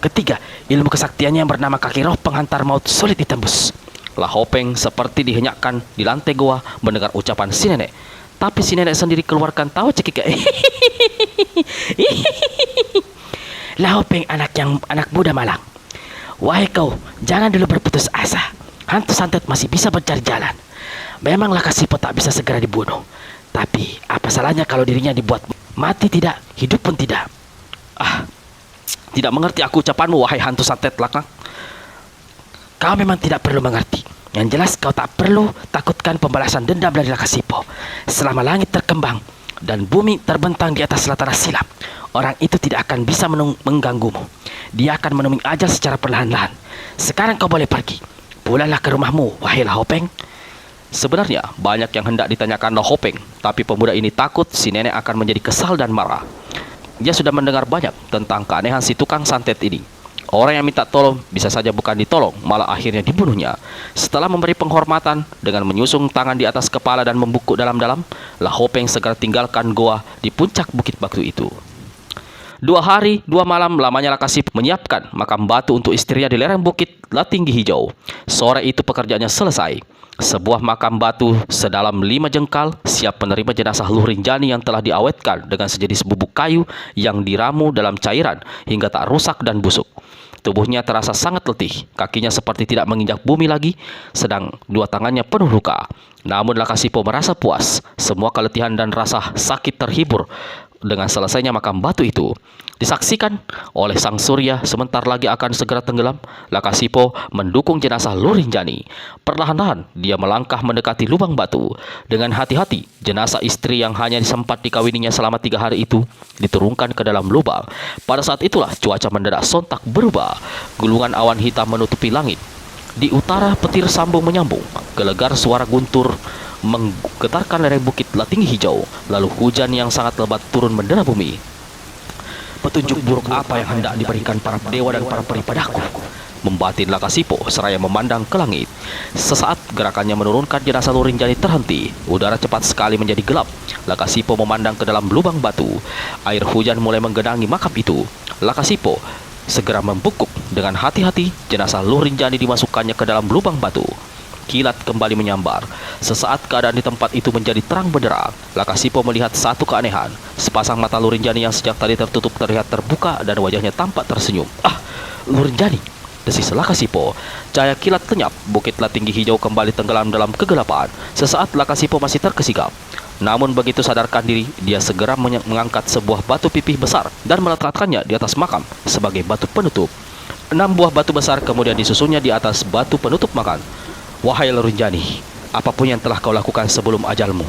A: Ketiga, ilmu kesaktiannya yang bernama kaki roh penghantar maut sulit ditembus. Lah Hopeng seperti dihenyakkan di lantai goa mendengar ucapan si nenek. Tapi si nenek sendiri keluarkan tawa cekik. Lah Hopeng anak muda malang. Wahai kau, jangan dulu berputus asa. Hantu santet masih bisa mencari jalan. Memang Lakasipo tak bisa segera dibunuh. Tapi apa salahnya kalau dirinya dibuat mati tidak, hidup pun tidak. Tidak mengerti aku ucapanmu, wahai hantu santet laknat. Kau memang tidak perlu mengerti. Yang jelas kau tak perlu takutkan pembalasan dendam dari Lakasipo. Selama langit terkembang dan bumi terbentang di atas tanah silam. Orang itu tidak akan bisa mengganggumu. Dia akan menemui ajal secara perlahan-lahan. Sekarang kau boleh pergi. Pulanglah ke rumahmu, wahai Lau Hopeng. Sebenarnya banyak yang hendak ditanyakan Lau Hopeng, tapi pemuda ini takut si nenek akan menjadi kesal dan marah. Dia sudah mendengar banyak tentang keanehan si tukang santet ini. Orang yang minta tolong bisa saja bukan ditolong, malah akhirnya dibunuhnya. Setelah memberi penghormatan dengan menyusung tangan di atas kepala dan membungkuk dalam-dalam, Lau Hopeng segera tinggalkan goa di puncak bukit batu itu. 2 hari, 2 malam lamanya Lakasi menyiapkan makam batu untuk istrinya di lereng bukit Latinggi Hijau. Sore itu pekerjaannya selesai. Sebuah makam batu sedalam 5 jengkal siap menerima jenazah Luh Rinjani yang telah diawetkan dengan sejenis bubuk kayu yang diramu dalam cairan hingga tak rusak dan busuk. Tubuhnya terasa sangat letih, kakinya seperti tidak menginjak bumi lagi, sedang 2 tangannya penuh luka. Namun Lakasipo merasa puas, semua keletihan dan rasa sakit terhibur dengan selesainya makam batu itu. Disaksikan oleh sang surya sebentar lagi akan segera tenggelam, Lakasipo mendukung jenazah Luh Rinjani. Perlahan-lahan dia melangkah mendekati lubang batu. Dengan hati-hati, jenazah istri yang hanya sempat dikawininya selama 3 hari itu diturunkan ke dalam lubang. Pada saat itulah cuaca mendadak sontak berubah. Gulungan awan hitam menutupi langit. Di utara petir sambung menyambung. Gelegar suara guntur menggetarkan lereng bukit Latinggi Hijau. Lalu hujan yang sangat lebat turun mendera bumi. Petunjuk buruk apa yang hendak diberikan para dewa dan para peri padaku? Membatin Lakasipo seraya memandang ke langit. Sesaat gerakannya menurunkan jenazah Luh Rinjani terhenti. Udara cepat sekali menjadi gelap. Lakasipo memandang ke dalam lubang batu. Air hujan mulai menggenangi makam itu. Lakasipo segera membungkuk. Dengan hati-hati jenazah Luh Rinjani dimasukkannya ke dalam lubang batu. Kilat kembali menyambar. Sesaat keadaan di tempat itu menjadi terang benderang. Lakasipo melihat satu keanehan. Sepasang mata Luh Rinjani yang sejak tadi tertutup terlihat terbuka dan wajahnya tampak tersenyum. "Ah, Luh Rinjani," desis Lakasipo. Cahaya kilat lenyap. Bukit Latinggi Hijau kembali tenggelam dalam kegelapan. Sesaat Lakasipo masih terkesigap. Namun begitu sadarkan diri, dia segera mengangkat sebuah batu pipih besar dan meletakkannya di atas makam sebagai batu penutup. 6 buah batu besar kemudian disusunnya di atas batu penutup makam. "Wahai Luh Rinjani, apapun yang telah kau lakukan sebelum ajalmu,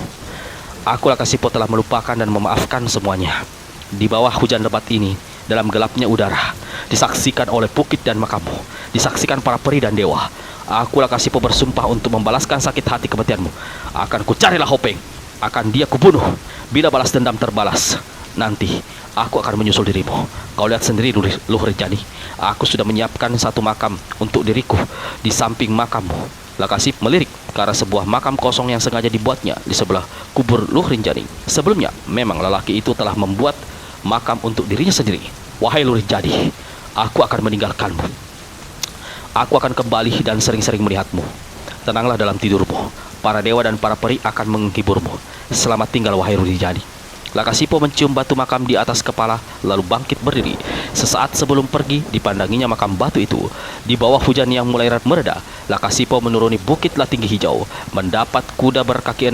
A: aku Lakasipo telah melupakan dan memaafkan semuanya." Di bawah hujan lebat ini, dalam gelapnya udara, disaksikan oleh bukit dan makammu, disaksikan para peri dan dewa, aku Lakasipo bersumpah untuk membalaskan sakit hati kematianmu. Akan kucari Lau Hopeng, akan dia kubunuh. Bila balas dendam terbalas, nanti aku akan menyusul dirimu. Kau lihat sendiri Luh Rinjani, aku sudah menyiapkan satu makam untuk diriku di samping makammu. Lakasipo melirik ke arah sebuah makam kosong yang sengaja dibuatnya di sebelah kubur Luh Rinjani. Sebelumnya, memang lelaki itu telah membuat makam untuk dirinya sendiri. "Wahai Luh Rinjani, aku akan meninggalkanmu. Aku akan kembali dan sering-sering melihatmu. Tenanglah dalam tidurmu. Para dewa dan para peri akan menghiburmu. Selamat tinggal, wahai Luh Rinjani." Lakasipo mencium batu makam di atas kepala, lalu bangkit berdiri. Sesaat sebelum pergi, dipandanginya makam batu itu. Di bawah hujan yang mulai mereda, Lakasipo menuruni bukit Latinggi Hijau, mendapatkan kuda berkaki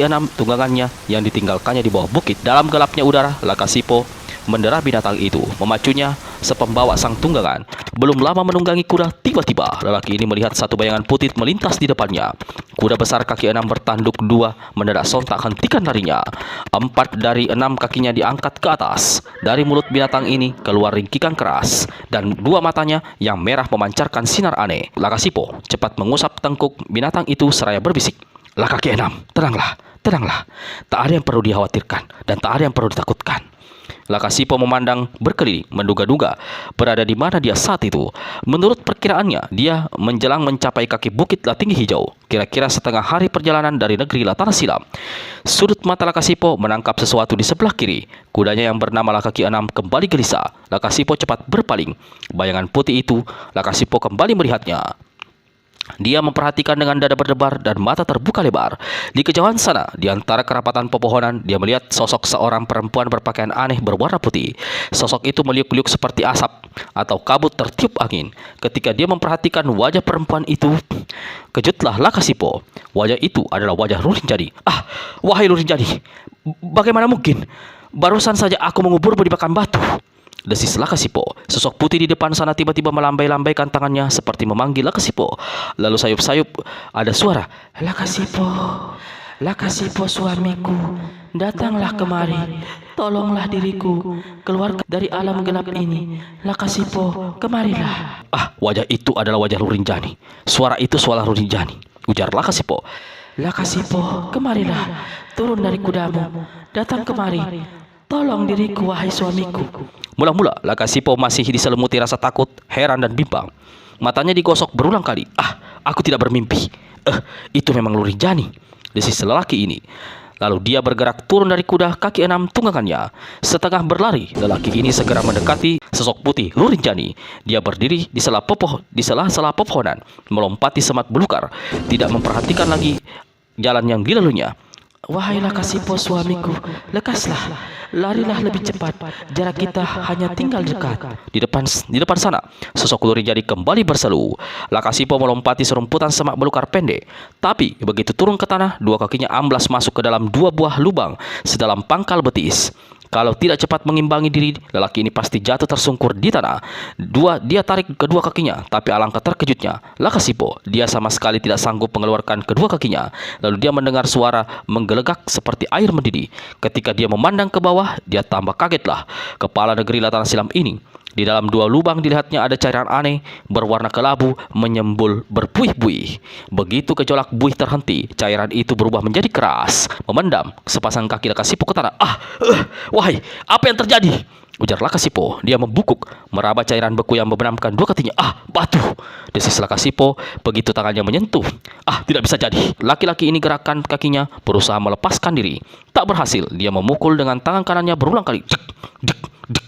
A: 6 tunggangannya yang ditinggalkannya di bawah bukit. Dalam gelapnya udara, Lakasipo mendera binatang itu, memacunya sepembawa sang tunggangan. Belum lama menunggangi kuda, tiba-tiba lelaki ini melihat satu bayangan putih melintas di depannya. Kuda besar kaki 6 bertanduk 2 mendadak sontak hentikan larinya. 4 dari 6 kakinya diangkat ke atas. Dari mulut binatang ini keluar ringkikan keras dan 2 matanya yang merah memancarkan sinar aneh. Lakasipo cepat mengusap tengkuk binatang itu seraya berbisik, "Lah kaki 6, tenanglah, tenanglah. Tak ada yang perlu dikhawatirkan dan tak ada yang perlu ditakutkan." Lakasipo memandang berkeliling, menduga-duga berada di mana dia saat itu. Menurut perkiraannya, dia menjelang mencapai kaki bukit Latinggi Hijau, kira-kira setengah hari perjalanan dari negeri Latana Silam. Sudut mata Lakasipo menangkap sesuatu di sebelah kiri. Kudanya yang bernama Lakaki 6 kembali gelisah. Lakasipo cepat berpaling. Bayangan putih itu, Lakasipo kembali melihatnya. Dia memperhatikan dengan dada berdebar dan mata terbuka lebar. Di kejauhan sana, di antara kerapatan pepohonan, dia melihat sosok seorang perempuan berpakaian aneh berwarna putih. Sosok itu meliuk-liuk seperti asap atau kabut tertiup angin. Ketika dia memperhatikan wajah perempuan itu, kejutlah Lakasipo. Wajah itu adalah wajah Luh Rinjani. "Ah, wahai Luh Rinjani, bagaimana mungkin? Barusan saja aku menguburmu di makam batu," desis Lakasipo. Sosok putih di depan sana tiba-tiba melambai-lambaikan tangannya seperti memanggil Lakasipo. Lalu sayup-sayup ada suara, "Lakasipo,
B: Lakasipo suamiku, datanglah kemari, tolonglah diriku keluar dari alam gelap ini. Lakasipo, kemarilah.
A: Ah, wajah itu adalah wajah Lurinjani. Suara itu suara Lurinjani, ujar Lakasipo.
B: Lakasipo, kemarilah, turun dari kudamu, datang kemari, tolong diriku wahai suamiku.
A: Mula-mula Lakasipo masih diselimuti rasa takut, heran dan bimbang. Matanya digosok berulang kali. Ah, aku tidak bermimpi. Itu memang Lurinjani, desis lelaki ini. Lalu dia bergerak turun dari kuda kaki 6 tunggangannya. Setengah berlari, lelaki ini segera mendekati sosok putih Lurinjani. Dia berdiri di sela-sela pepohonan, melompati semat belukar, tidak memperhatikan lagi jalan yang dilaluinya.
B: Wahai Lakasipo suamiku, lekaslah, larilah lebih cepat, jarak kita hanya tinggal dekat.
A: Di depan sana, sosok Lurinjani kembali berselu. Lakasipo melompati serumputan semak belukar pendek. Tapi begitu turun ke tanah, dua kakinya amblas masuk ke dalam dua buah lubang sedalam pangkal betis. Kalau tidak cepat mengimbangi diri, lelaki ini pasti jatuh tersungkur di tanah. Dia tarik kedua kakinya, tapi alangkah terkejutnya Lakasipo, dia sama sekali tidak sanggup mengeluarkan kedua kakinya. Lalu dia mendengar suara menggelegak seperti air mendidih. Ketika dia memandang ke bawah, dia tambah kagetlah. Kepala negeri Tanah Silam ini, di dalam dua lubang dilihatnya ada cairan aneh berwarna kelabu menyembul berbuih-buih. Begitu gejolak buih terhenti, cairan itu berubah menjadi keras, memendam sepasang kaki Lakasipo ke tanah. Wahai, apa yang terjadi? Ujar Lakasipo. Dia membungkuk, meraba cairan beku yang membenamkan dua kakinya. Batu, desis Lakasipo begitu tangannya menyentuh. Tidak bisa jadi. Laki-laki ini gerakkan kakinya, berusaha melepaskan diri. Tak berhasil. Dia memukul dengan tangan kanannya berulang kali. Dek, dek, dek.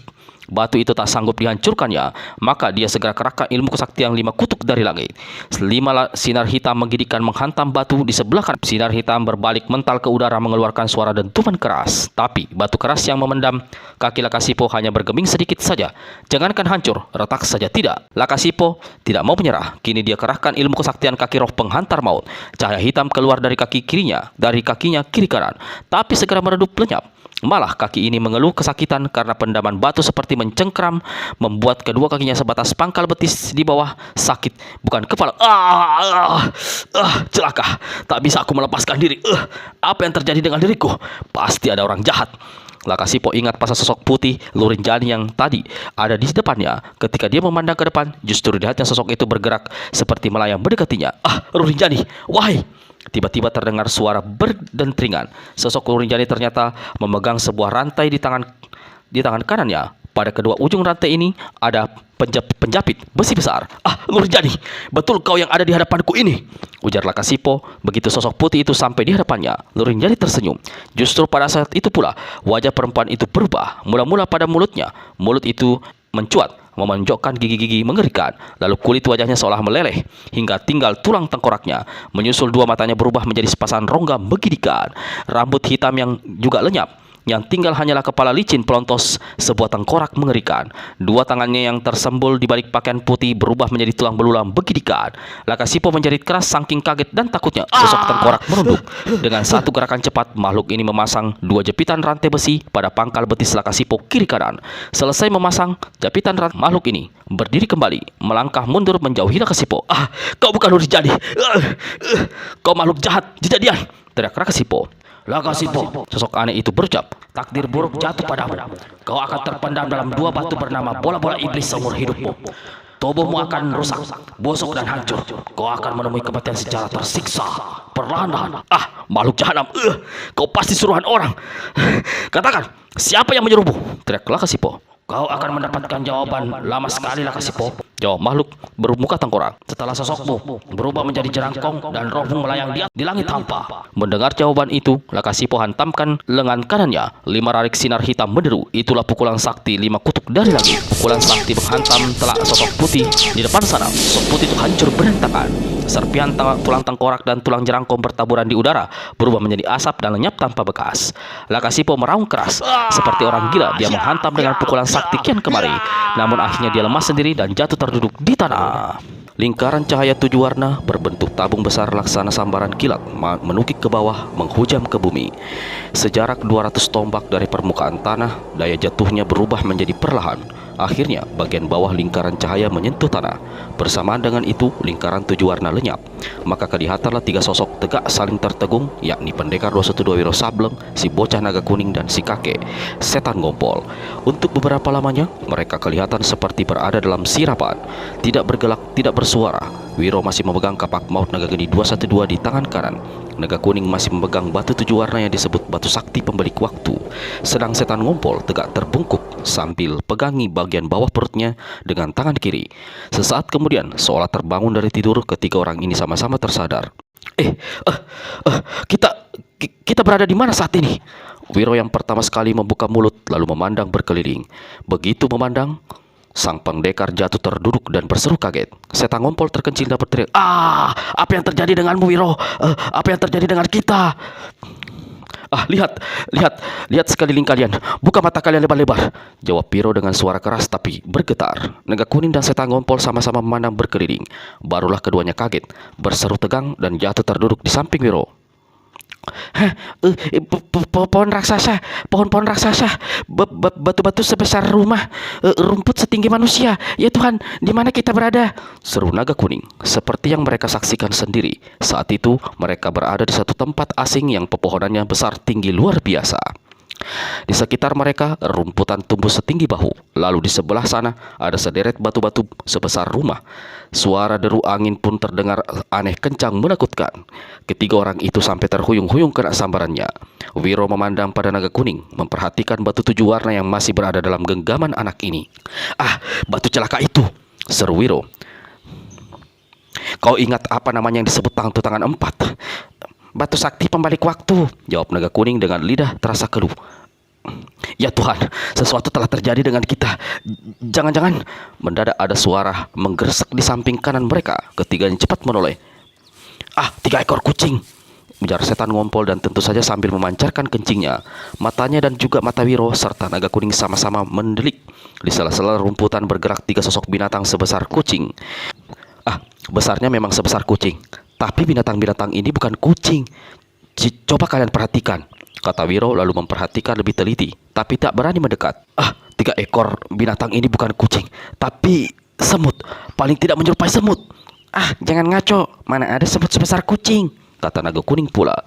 A: Batu itu tak sanggup dihancurkannya, maka dia segera kerahkan ilmu kesaktian 5 kutuk dari langit. 5 sinar hitam menggigitkan menghantam batu di sebelah kanan. Sinar hitam berbalik mental ke udara mengeluarkan suara dentuman keras. Tapi batu keras yang memendam kaki Lakasipo hanya bergeming sedikit saja. Jangankan hancur, retak saja tidak. Lakasipo tidak mau menyerah. Kini dia kerahkan ilmu kesaktian kaki roh penghantar maut. Cahaya hitam keluar dari kakinya kiri kanan, tapi segera meredup lenyap. Malah kaki ini mengeluh kesakitan karena pendaman batu seperti mencengkram, membuat kedua kakinya sebatas pangkal betis di bawah sakit, bukan kepala. Celaka, tak bisa aku melepaskan diri. Apa yang terjadi dengan diriku? Pasti ada orang jahat. Lakasipo ingat pasal sosok putih Lurinjani yang tadi ada di depannya. Ketika dia memandang ke depan, justru dilihatnya sosok itu bergerak seperti melayang mendekatinya. Lurinjani, wahai! Tiba-tiba terdengar suara berdentringan. Sosok Lurinjani ternyata memegang sebuah rantai di tangan kanannya. Pada kedua ujung rantai ini ada penjapit besi besar. Lurinjani, betul kau yang ada di hadapanku ini? Ujar Lakasipo begitu sosok putih itu sampai di hadapannya. Lurinjani tersenyum. Justru pada saat itu pula wajah perempuan itu berubah. Mula-mula pada mulutnya, mulut itu mencuat, memonjokkan gigi-gigi mengerikan. Lalu kulit wajahnya seolah meleleh hingga tinggal tulang tengkoraknya. Menyusul dua matanya berubah menjadi sepasang rongga menggidikan. Rambut hitam yang juga lenyap. Yang tinggal hanyalah kepala licin pelontos sebuah tengkorak mengerikan. Dua tangannya yang tersembul di balik pakaian putih berubah menjadi tulang belulang menggidikan. Lakasipo menjerit keras saking kaget dan takutnya. Sosok tengkorak merunduk. Dengan satu gerakan cepat, makhluk ini memasang 2 jepitan rantai besi pada pangkal betis Lakasipo kiri kanan. Selesai memasang jepitan rantai, makhluk ini berdiri kembali, melangkah mundur menjauhi Lakasipo. Kau bukan Lurinjani. Kau makhluk jahat, jejadian, teriak Lakasipo.
B: Lakasipo,
A: sosok aneh itu berucap.
B: takdir buruk jatuh padamu. Kau akan terpendam dalam 2 batu bernama bola-bola iblis seumur hidupmu. Tubuhmu akan rusak, busuk dan hancur. Kau akan menemui kematian secara tersiksa, perlahan-lahan.
A: Makhluk jahanam, kau pasti suruhan orang. Katakan, siapa yang menyuruhmu? Teriak Lakasipo.
B: Kau akan mendapatkan jawaban lama sekali, Lakasipo.
A: Jawab makhluk bermuka tengkorak.
B: Setelah sosokmu berubah menjadi jerangkong dan rohmu melayang di langit hampa.
A: Mendengar jawaban itu, Lakasipo hantamkan lengan kanannya. 5 rarik sinar hitam menderu. Itulah pukulan sakti 5 kutuk dari langit. Pukulan sakti menghantam telak sosok putih di depan sana. Sosok putih itu hancur berantakan. Serpihan tulang tengkorak dan tulang jerangkong bertaburan di udara, berubah menjadi asap dan lenyap tanpa bekas. Lakasipo meraung keras seperti orang gila. Dia menghantam dengan pukulan sakti kian kemari. Namun akhirnya dia lemas sendiri dan jatuh terduduk di tanah. Lingkaran cahaya 7 warna berbentuk tabung besar laksana sambaran kilat menukik ke bawah, menghujam ke bumi. Sejarak 200 tombak dari permukaan tanah, daya jatuhnya berubah menjadi perlahan. Akhirnya, bagian bawah lingkaran cahaya menyentuh tanah. Bersamaan dengan itu, lingkaran 7 warna lenyap. Maka kelihatanlah 3 sosok tegak saling tertegung, yakni pendekar 212 Wiro Sableng, si bocah naga kuning, dan si kakek, setan ngompol. Untuk beberapa lamanya, mereka kelihatan seperti berada dalam sirapan. Tidak bergelak, tidak bersuara. Wiro masih memegang kapak maut naga geni 212 di tangan kanan. Naga kuning masih memegang batu 7 warna yang disebut batu sakti pembalik waktu. Sedang setan ngompol tegak terbungkuk sambil pegangi bagian bawah perutnya dengan tangan kiri. Sesaat kemudian, seolah terbangun dari tidur, ketiga orang ini sama-sama tersadar. Kita berada di mana saat ini? Wiro yang pertama sekali membuka mulut lalu memandang berkeliling. Begitu memandang, sang pendekar jatuh terduduk dan berseru kaget. Setan ngompol terkencing dan berteriak, apa yang terjadi denganmu, Wiro? Apa yang terjadi dengan kita? Lihat sekeliling kalian. Buka mata kalian lebar-lebar, jawab Wiro dengan suara keras tapi bergetar. Naga kuning dan setan ngompol sama-sama memandang berkeliling. Barulah keduanya kaget, berseru tegang dan jatuh terduduk di samping Wiro. Pohon raksasa, pohon-pohon raksasa, batu-batu sebesar rumah, rumput setinggi manusia. Ya Tuhan, di mana kita berada? Seru naga kuning. Seperti yang mereka saksikan sendiri, saat itu mereka berada di satu tempat asing yang pepohonannya besar tinggi luar biasa. Di sekitar mereka, rumputan tumbuh setinggi bahu. Lalu di sebelah sana ada sederet batu-batu sebesar rumah. Suara deru angin pun terdengar aneh kencang menakutkan. Ketiga orang itu sampai terhuyung-huyung kena sambarannya. Wiro memandang pada naga kuning, memperhatikan batu 7 warna yang masih berada dalam genggaman anak ini. Batu celaka itu, seru Wiro. Kau ingat apa namanya yang disebut tangtu tangan 4? Batu sakti pembalik waktu, jawab naga kuning dengan lidah terasa keluh. Ya Tuhan, sesuatu telah terjadi dengan kita. Jangan-jangan. Mendadak ada suara menggersek di samping kanan mereka. Ketiganya cepat menoleh. 3 ekor kucing, ujar setan ngompol dan tentu saja sambil memancarkan kencingnya. Matanya dan juga mata Wiro serta naga kuning sama-sama mendelik. Di sela-sela rumputan bergerak 3 sosok binatang sebesar kucing. Besarnya memang sebesar kucing, tapi binatang-binatang ini bukan kucing. Coba kalian perhatikan, kata Wiro lalu memperhatikan lebih teliti, tapi tak berani mendekat. 3 ekor binatang ini bukan kucing, tapi semut. Paling tidak menyerupai semut. Jangan ngaco, mana ada semut sebesar kucing, kata naga kuning pula.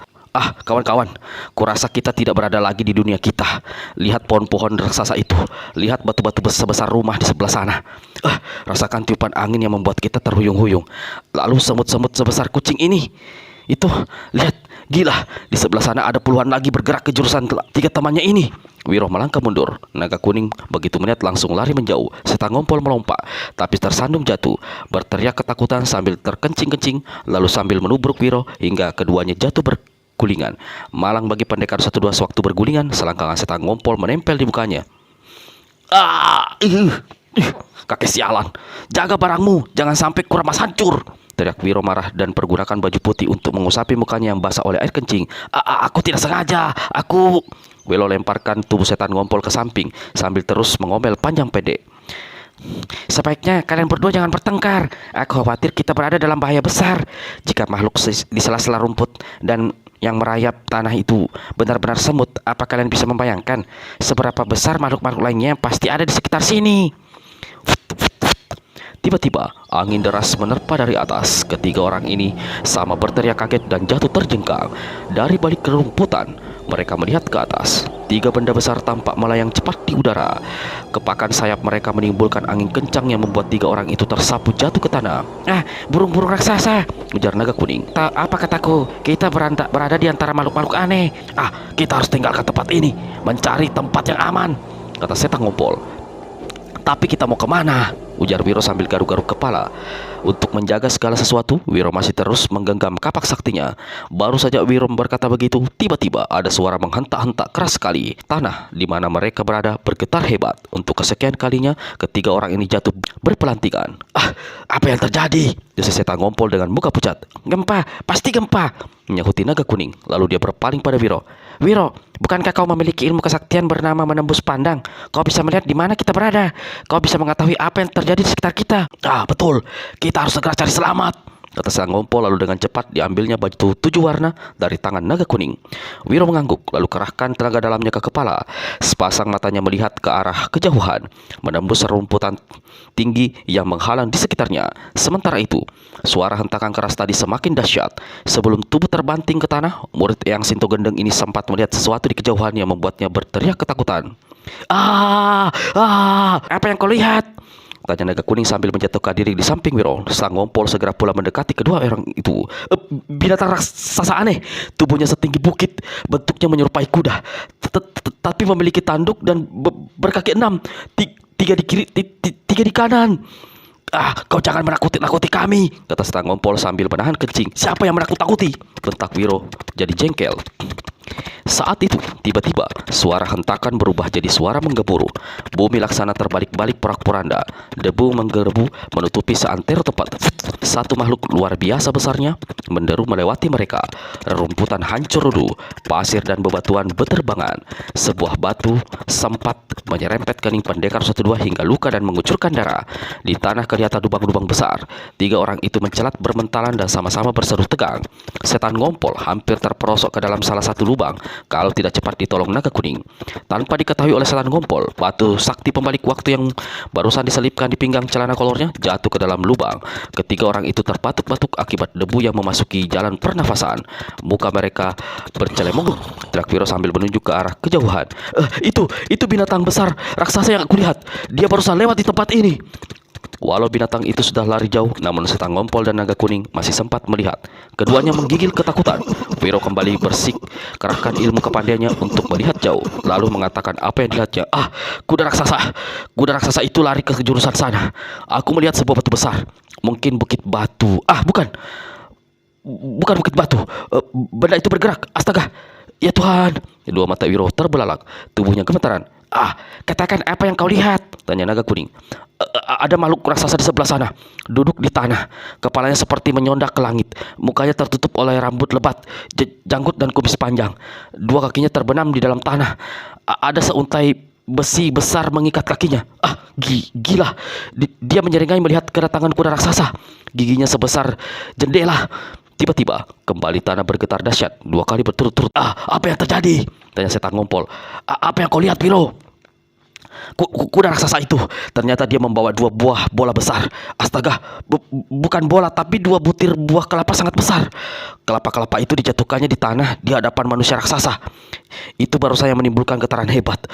A: Kawan-kawan, kurasa kita tidak berada lagi di dunia kita. Lihat pohon-pohon raksasa itu. Lihat batu-batu sebesar rumah di sebelah sana. Rasakan tiupan angin yang membuat kita terhuyung-huyung. Lalu semut-semut sebesar kucing ini. Itu, lihat, gila. Di sebelah sana ada puluhan lagi bergerak ke jurusan 3 temannya ini. Wiro melangkah mundur. Naga kuning begitu melihat langsung lari menjauh. Setan ngompol melompat, tapi tersandung jatuh, berteriak ketakutan sambil terkencing-kencing, lalu sambil menubruk Wiro hingga keduanya jatuh gulingan. Malang bagi pendekar 12 sewaktu bergulingan, selangkangan setan ngompol menempel di mukanya. Kakek sialan, jaga barangmu, jangan sampai kuramas hancur, teriak Wiro marah dan pergunakan baju putih untuk mengusapi mukanya yang basah oleh air kencing. Aku tidak sengaja, aku... Wiro lemparkan tubuh setan ngompol ke samping sambil terus mengomel panjang pendek. Sebaiknya kalian berdua jangan bertengkar. Aku khawatir kita berada dalam bahaya besar. Jika makhluk di sela-sela rumput dan yang merayap tanah itu benar-benar semut, apa kalian bisa membayangkan seberapa besar makhluk-makhluk lainnya yang pasti ada di sekitar sini? Tiba-tiba angin deras menerpa dari atas. Ketiga orang ini sama berteriak kaget dan jatuh terjengkang. Dari balik kerumputan mereka melihat ke atas. 3 benda besar tampak melayang cepat di udara. Kepakan sayap mereka menimbulkan angin kencang yang membuat 3 orang itu tersapu jatuh ke tanah. Burung-burung raksasa, ujar naga kuning. Apa kataku? Kita berada di antara makhluk-makhluk aneh. Kita harus tinggalkan tempat ini, mencari tempat yang aman, kata setan ngompol. Tapi kita mau kemana? Ujar Wiro sambil garuk-garuk kepala. Untuk menjaga segala sesuatu, Wiro masih terus menggenggam kapak saktinya. Baru saja Wiro berkata begitu, tiba-tiba ada suara menghentak-hentak keras sekali. Tanah di mana mereka berada bergetar hebat. Untuk kesekian kalinya, ketiga orang ini jatuh berpelantikan. Apa yang terjadi? Desis setan ngompol dengan muka pucat. Gempa, pasti gempa, menyahuti naga kuning. Lalu dia berpaling pada Wiro. Wiro, bukankah kau memiliki ilmu kesaktian bernama menembus pandang? Kau bisa melihat di mana kita berada. Kau bisa mengetahui apa yang terjadi di sekitar kita. Betul. Kita harus segera cari selamat, kata Setan Ngompol, lalu dengan cepat diambilnya batu 7 warna dari tangan naga kuning. Wiro mengangguk, lalu kerahkan tenaga dalamnya ke kepala. Sepasang matanya melihat ke arah kejauhan, menembus rerumputan tinggi yang menghalang di sekitarnya. Sementara itu, suara hentakan keras tadi semakin dahsyat. Sebelum tubuh terbanting ke tanah, murid Eyang Sinto Gendeng ini sempat melihat sesuatu di kejauhan yang membuatnya berteriak ketakutan. Apa yang kau lihat?" tanya naga kuning sambil menjatuhkan diri di samping Wiro. Sang Ngompol segera pula mendekati kedua orang itu. Binatang raksasa aneh, tubuhnya setinggi bukit, bentuknya menyerupai kuda, tapi memiliki tanduk dan berkaki 6, tiga di kiri, tiga di kanan. Kau jangan menakut-nakuti kami, kata Setan Ngompol sambil menahan kencing. Siapa yang menakut-nakuti? Bentak Wiro jadi jengkel. Saat itu, tiba-tiba, suara hentakan berubah jadi suara menggemuruh. Bumi laksana terbalik-balik porak-poranda. Debu menggebu menutupi seantero tempat. Satu makhluk luar biasa besarnya menderu melewati mereka. Rerumputan hancur rubuh, pasir dan bebatuan beterbangan. Sebuah batu sempat menyerempet kening pendekar 12 hingga luka dan mengucurkan darah. Di tanah kelihatan lubang-lubang besar. 3 orang itu mencelat bermentalan dan sama-sama berseru tegang. Setan Ngompol hampir terperosok ke dalam salah satu lubang kalau tidak cepat ditolong naga kuning. Tanpa diketahui oleh Setan Ngompol, batu sakti pembalik waktu yang barusan diselipkan di pinggang celana kolornya jatuh ke dalam lubang. Ketiga orang itu terbatuk-batuk akibat debu yang memasuki jalan pernafasan. Muka mereka bercelemong. Teriak Wiro sambil menunjuk ke arah kejauhan. Itu binatang besar raksasa yang aku lihat. Dia barusan lewat di tempat ini. Walau binatang itu sudah lari jauh, namun Setan Ngompol dan naga kuning masih sempat melihat. Keduanya menggigil ketakutan. Wiro kembali kerahkan ilmu kepandaiannya untuk melihat jauh, lalu mengatakan apa yang dilihatnya. Kuda raksasa. Kuda raksasa itu lari ke jurusan sana. Aku melihat sebuah batu besar. Mungkin bukit batu. Bukan bukit batu. Benda itu bergerak. Astaga. Ya Tuhan. Dua mata Wiro terbelalak. Tubuhnya gemetaran. Katakan apa yang kau lihat? Tanya naga kuning. Ada makhluk raksasa di sebelah sana, duduk di tanah. Kepalanya seperti menyondak ke langit. Mukanya tertutup oleh rambut lebat, janggut dan kumis panjang. 2 kakinya terbenam di dalam tanah. Ada seuntai besi besar mengikat kakinya. Gila. Dia menyeringai melihat kedatangan kuda raksasa. Giginya sebesar jendela. Tiba-tiba kembali tanah bergetar dahsyat 2 kali berturut-turut. Apa yang terjadi? Tanya Setan Ngompol. Apa yang kau lihat, Wiro? Kuda raksasa itu ternyata dia membawa 2 buah bola besar. Astaga, bukan bola tapi 2 butir buah kelapa sangat besar. Kelapa-kelapa itu dijatuhkannya di tanah di hadapan manusia raksasa. Itu baru saya menimbulkan getaran hebat.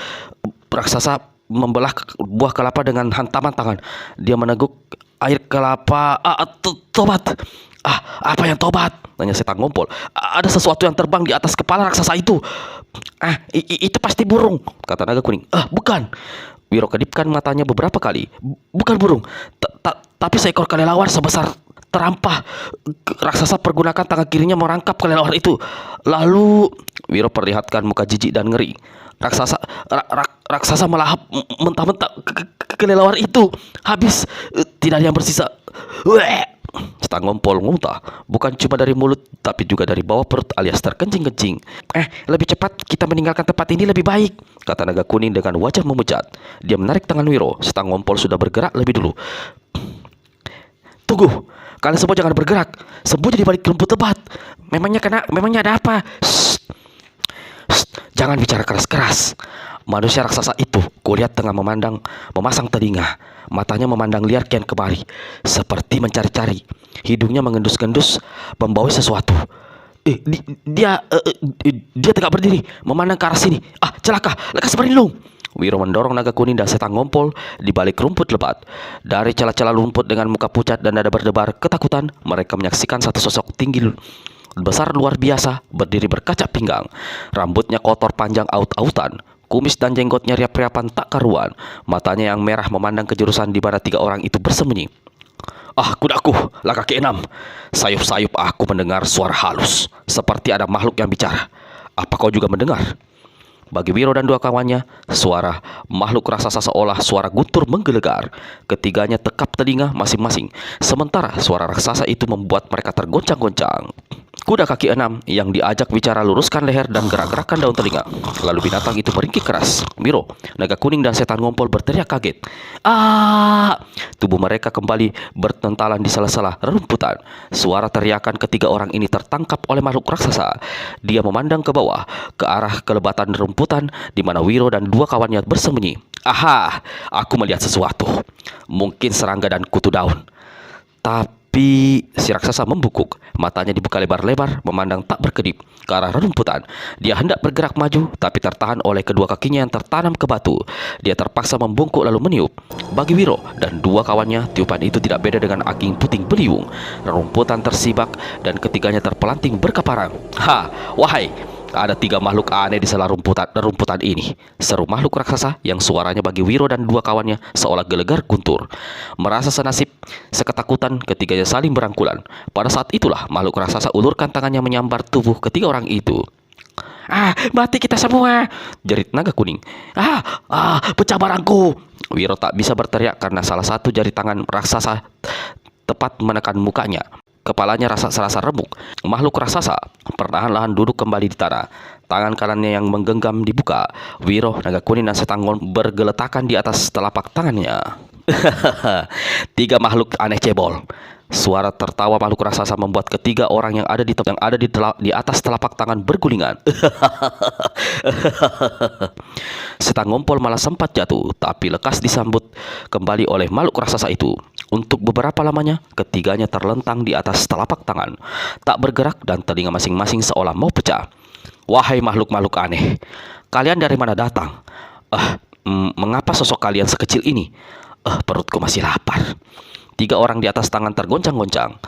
A: Raksasa membelah buah kelapa dengan hantaman tangan. Dia meneguk air kelapa. Tobat. Apa yang tobat? Tanya Setan Ngompol. Ada sesuatu yang terbang di atas kepala raksasa itu. Itu pasti burung, kata naga kuning. Bukan. Wiro kedipkan matanya beberapa kali. Bukan burung, tapi seekor kelelawar sebesar terampah. Raksasa pergunakan tangan kirinya merangkap kelelawar itu. Lalu Wiro perlihatkan muka jijik dan ngeri. Raksasa melahap mentah-mentah kelelawar itu. Habis, tidak ada yang bersisa. Setan Ngompol muntah, bukan cuma dari mulut, tapi juga dari bawah perut alias terkencing-kencing. Lebih cepat kita meninggalkan tempat ini lebih baik, kata naga kuning dengan wajah memucat. Dia menarik tangan Wiro. Setan Ngompol sudah bergerak lebih dulu. Tunggu, kalian semua jangan bergerak. Sembunyi di balik rumput lebat. Memangnya ada apa? Jangan bicara keras-keras. Manusia raksasa itu kulihat tengah memasang telinga. Matanya memandang liar kian kemari, seperti mencari-cari. Hidungnya mengendus-gendus, membawa sesuatu. Dia tegak berdiri, memandang ke arah sini. Celaka, lekas berlindung. Wiro mendorong naga kuning dan Setan Ngompol di balik rumput lebat. Dari celah-celah rumput dengan muka pucat dan dada berdebar ketakutan, mereka menyaksikan satu sosok tinggi besar luar biasa berdiri berkaca pinggang. Rambutnya kotor panjang aut-autan. Kumis dan jenggotnya riap-riapan tak karuan. Matanya yang merah memandang ke jurusan di mana 3 orang itu bersembunyi. Kudaku, kaki 6. Sayup-sayup aku mendengar suara halus, seperti ada makhluk yang bicara. Apa kau juga mendengar? Bagi Wiro dan 2 kawannya, suara makhluk raksasa seolah suara guntur menggelegar. Ketiganya tekap telinga masing-masing. Sementara suara raksasa itu membuat mereka tergoncang-goncang. Kuda kaki 6 yang diajak bicara luruskan leher dan gerak-gerakkan daun telinga. Lalu binatang itu meringkik keras. Wiro, naga kuning dan setan ngompol berteriak kaget. Ah! Tubuh mereka kembali bertentalan di sela-sela rerumputan. Suara teriakan ketiga orang ini tertangkap oleh makhluk raksasa. Dia memandang ke bawah, ke arah kelebatan rerumputan di mana Wiro dan dua kawannya bersembunyi. Aha, aku melihat sesuatu. Mungkin serangga dan kutu daun. Tapi si raksasa membungkuk. Matanya dibuka lebar-lebar, memandang tak berkedip ke arah rerumputan. Dia hendak bergerak maju, tapi tertahan oleh kedua kakinya yang tertanam ke batu. Dia terpaksa membungkuk lalu meniup. Bagi Wiro dan dua kawannya, tiupan itu tidak beda dengan angin puting beliung. Rerumputan tersibak dan ketiganya terpelanting berkaparan. Wahai, ada tiga makhluk aneh di sela rumputan ini. Seru makhluk raksasa yang suaranya bagi Wiro dan dua kawannya seolah gelegar guntur. Merasa senasib, seketakutan, ketiganya saling berangkulan. Pada saat itulah makhluk raksasa ulurkan tangannya menyambar tubuh ketiga orang itu. Mati kita semua, jerit naga kuning. Pecah barangku. Wiro tak bisa berteriak karena salah satu jari tangan raksasa tepat menekan mukanya. Kepalanya serasa remuk. Makhluk raksasa perlahan-lahan duduk kembali di tanah. Tangan kanannya yang menggenggam dibuka. Wiro, naga kuning dan setan ngompol bergeletakan di atas telapak tangannya. Tiga makhluk aneh cebol. Suara tertawa makhluk raksasa membuat ketiga orang yang ada di atas telapak tangan bergulingan. Setan ngompol malah sempat jatuh, tapi lekas disambut kembali oleh makhluk raksasa itu. Untuk beberapa lamanya, ketiganya terlentang di atas telapak tangan, tak bergerak dan telinga masing-masing seolah mau pecah. Wahai makhluk-makhluk aneh, kalian dari mana datang? Mengapa sosok kalian sekecil ini? Perutku masih lapar. Tiga orang di atas tangan tergoncang-goncang.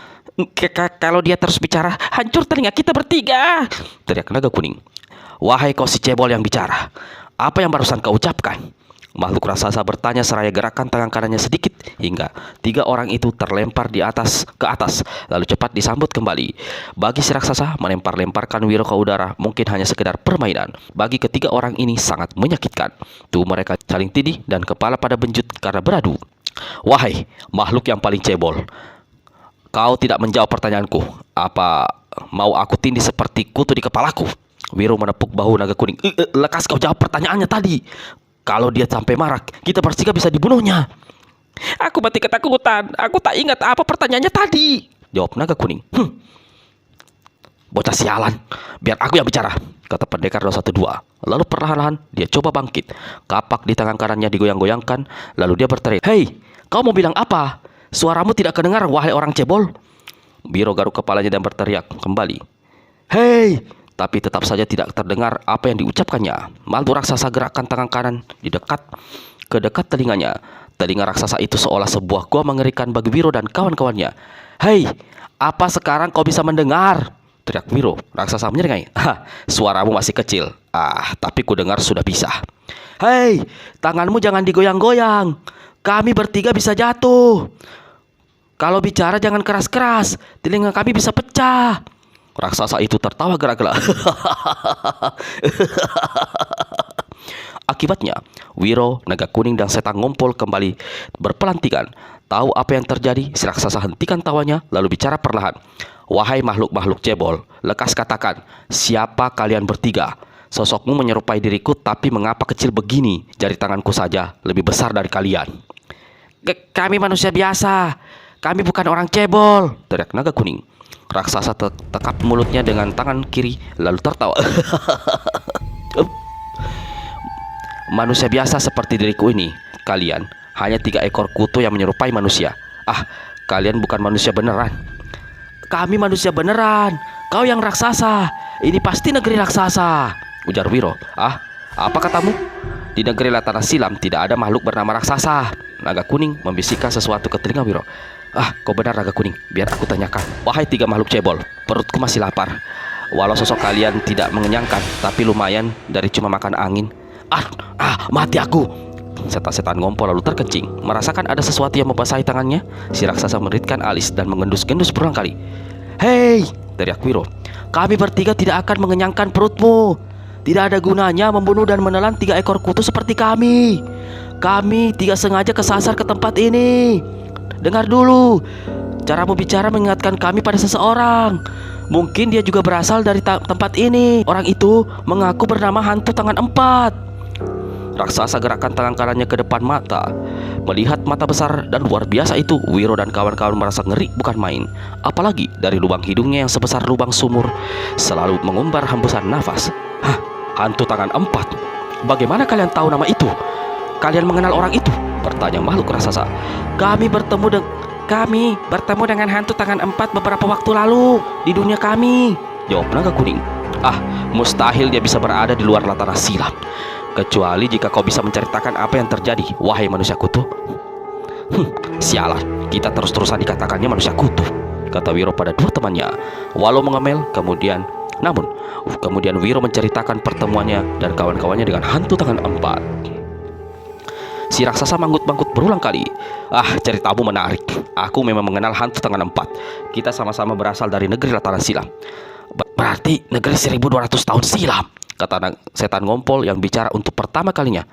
A: Kalau dia terus bicara, hancur telinga kita bertiga, teriak naga kuning. Wahai kau si cebol yang bicara, apa yang barusan kau ucapkan? Makhluk raksasa bertanya seraya gerakan tangan kanannya sedikit hingga tiga orang itu terlempar ke atas lalu cepat disambut kembali. Bagi si raksasa, melempar-lemparkan Wiro ke udara mungkin hanya sekedar permainan. Bagi ketiga orang ini sangat menyakitkan. Tubuh mereka saling tindih dan kepala pada benjut karena beradu. Wahai makhluk yang paling cebol, kau tidak menjawab pertanyaanku. Apa mau aku tindih seperti kutu di kepalaku? Wiro menepuk bahu naga kuning. Lekas kau jawab pertanyaannya tadi. Kalau dia sampai marah, kita bertiga bisa dibunuhnya. Aku mati ketakutan. Aku tak ingat apa pertanyaannya tadi, jawab naga kuning. Bocah sialan, biar aku yang bicara, kata pendekar 212. Lalu perlahan-lahan dia coba bangkit. Kapak di tangan kanannya digoyang-goyangkan. Lalu dia berteriak, "Hei, kau mau bilang apa? Suaramu tidak kedengar, wahai orang cebol." Wiro garuk kepalanya dan berteriak kembali, "Hei!" Tapi tetap saja tidak terdengar apa yang diucapkannya. Makhluk raksasa gerakkan tangan kanan ke dekat telinganya. Telinga raksasa itu seolah sebuah gua mengerikan bagi Wiro dan kawan-kawannya. "Hei, apa sekarang kau bisa mendengar?" teriak Wiro. Raksasa menyeringai. Suaramu masih kecil. Tapi ku dengar sudah bisa. "Hei, tanganmu jangan digoyang-goyang. Kami bertiga bisa jatuh. Kalau bicara jangan keras-keras. Telinga kami bisa pecah." Raksasa itu tertawa gerak-gerak. Akibatnya, Wiro, naga kuning dan setan ngompol kembali berpelantikan. Tahu apa yang terjadi, si raksasa hentikan tawanya lalu bicara perlahan. "Wahai makhluk-makhluk cebol, lekas katakan, siapa kalian bertiga? Sosokmu menyerupai diriku, tapi mengapa kecil begini? Jari tanganku saja lebih besar dari kalian." Kami manusia biasa. Kami bukan orang cebol," teriak naga kuning. Raksasa tekap mulutnya dengan tangan kiri lalu tertawa. "Manusia biasa seperti diriku ini. Kalian hanya 3 ekor kutu yang menyerupai manusia. Kalian bukan manusia beneran." "Kami manusia beneran. Kau yang raksasa. Ini pasti negeri raksasa," ujar Wiro. Apa katamu? Di negeri Latana Silam tidak ada makhluk bernama raksasa." Naga kuning membisikkan sesuatu ke telinga Wiro. Kau benar naga kuning, biar aku tanyakan. Wahai 3 makhluk cebol, perutku masih lapar. Walau sosok kalian tidak mengenyangkan, tapi lumayan dari cuma makan angin. Mati aku. Setan-setan ngompol lalu terkencing. Merasakan ada sesuatu yang membasahi tangannya, si raksasa meneritkan alis dan mengendus-gendus berulang kali. "Hei!" teriak Wiro. "Kami bertiga tidak akan mengenyangkan perutmu. Tidak ada gunanya membunuh dan menelan 3 ekor kutu seperti kami. Kami tidak sengaja kesasar ke tempat ini. Dengar dulu, Caramu bicara mengingatkan kami pada seseorang. Mungkin dia juga berasal dari tempat ini. Orang itu mengaku bernama hantu tangan empat. Raksasa gerakan tangan kanannya ke depan mata. Melihat mata besar dan luar biasa itu, Wiro dan kawan-kawan merasa ngeri bukan main. Apalagi dari lubang hidungnya yang sebesar lubang sumur selalu mengumbar hembusan nafas. Hah, hantu tangan empat. Bagaimana kalian tahu nama itu? Kalian mengenal orang itu? Bertanya makhluk raksasa. Kami bertemu dengan hantu tangan empat beberapa waktu lalu di dunia kami, jawab naga kuning. Ah, mustahil dia bisa berada di luar Latana Silam. Kecuali jika kau bisa menceritakan apa yang terjadi, wahai manusia kutu. Sialan, kita terus-terusan dikatakannya manusia kutu, kata Wiro pada dua temannya. Walau mengemel, kemudian Wiro menceritakan pertemuannya dan kawan-kawannya dengan hantu tangan empat. Si raksasa manggut-manggut berulang kali. Ah, ceritamu menarik. Aku memang mengenal hantu tangan empat. Kita sama-sama berasal dari negeri Latana Silam. Berarti negeri 1200 tahun silam, kata setan ngompol yang bicara untuk pertama kalinya.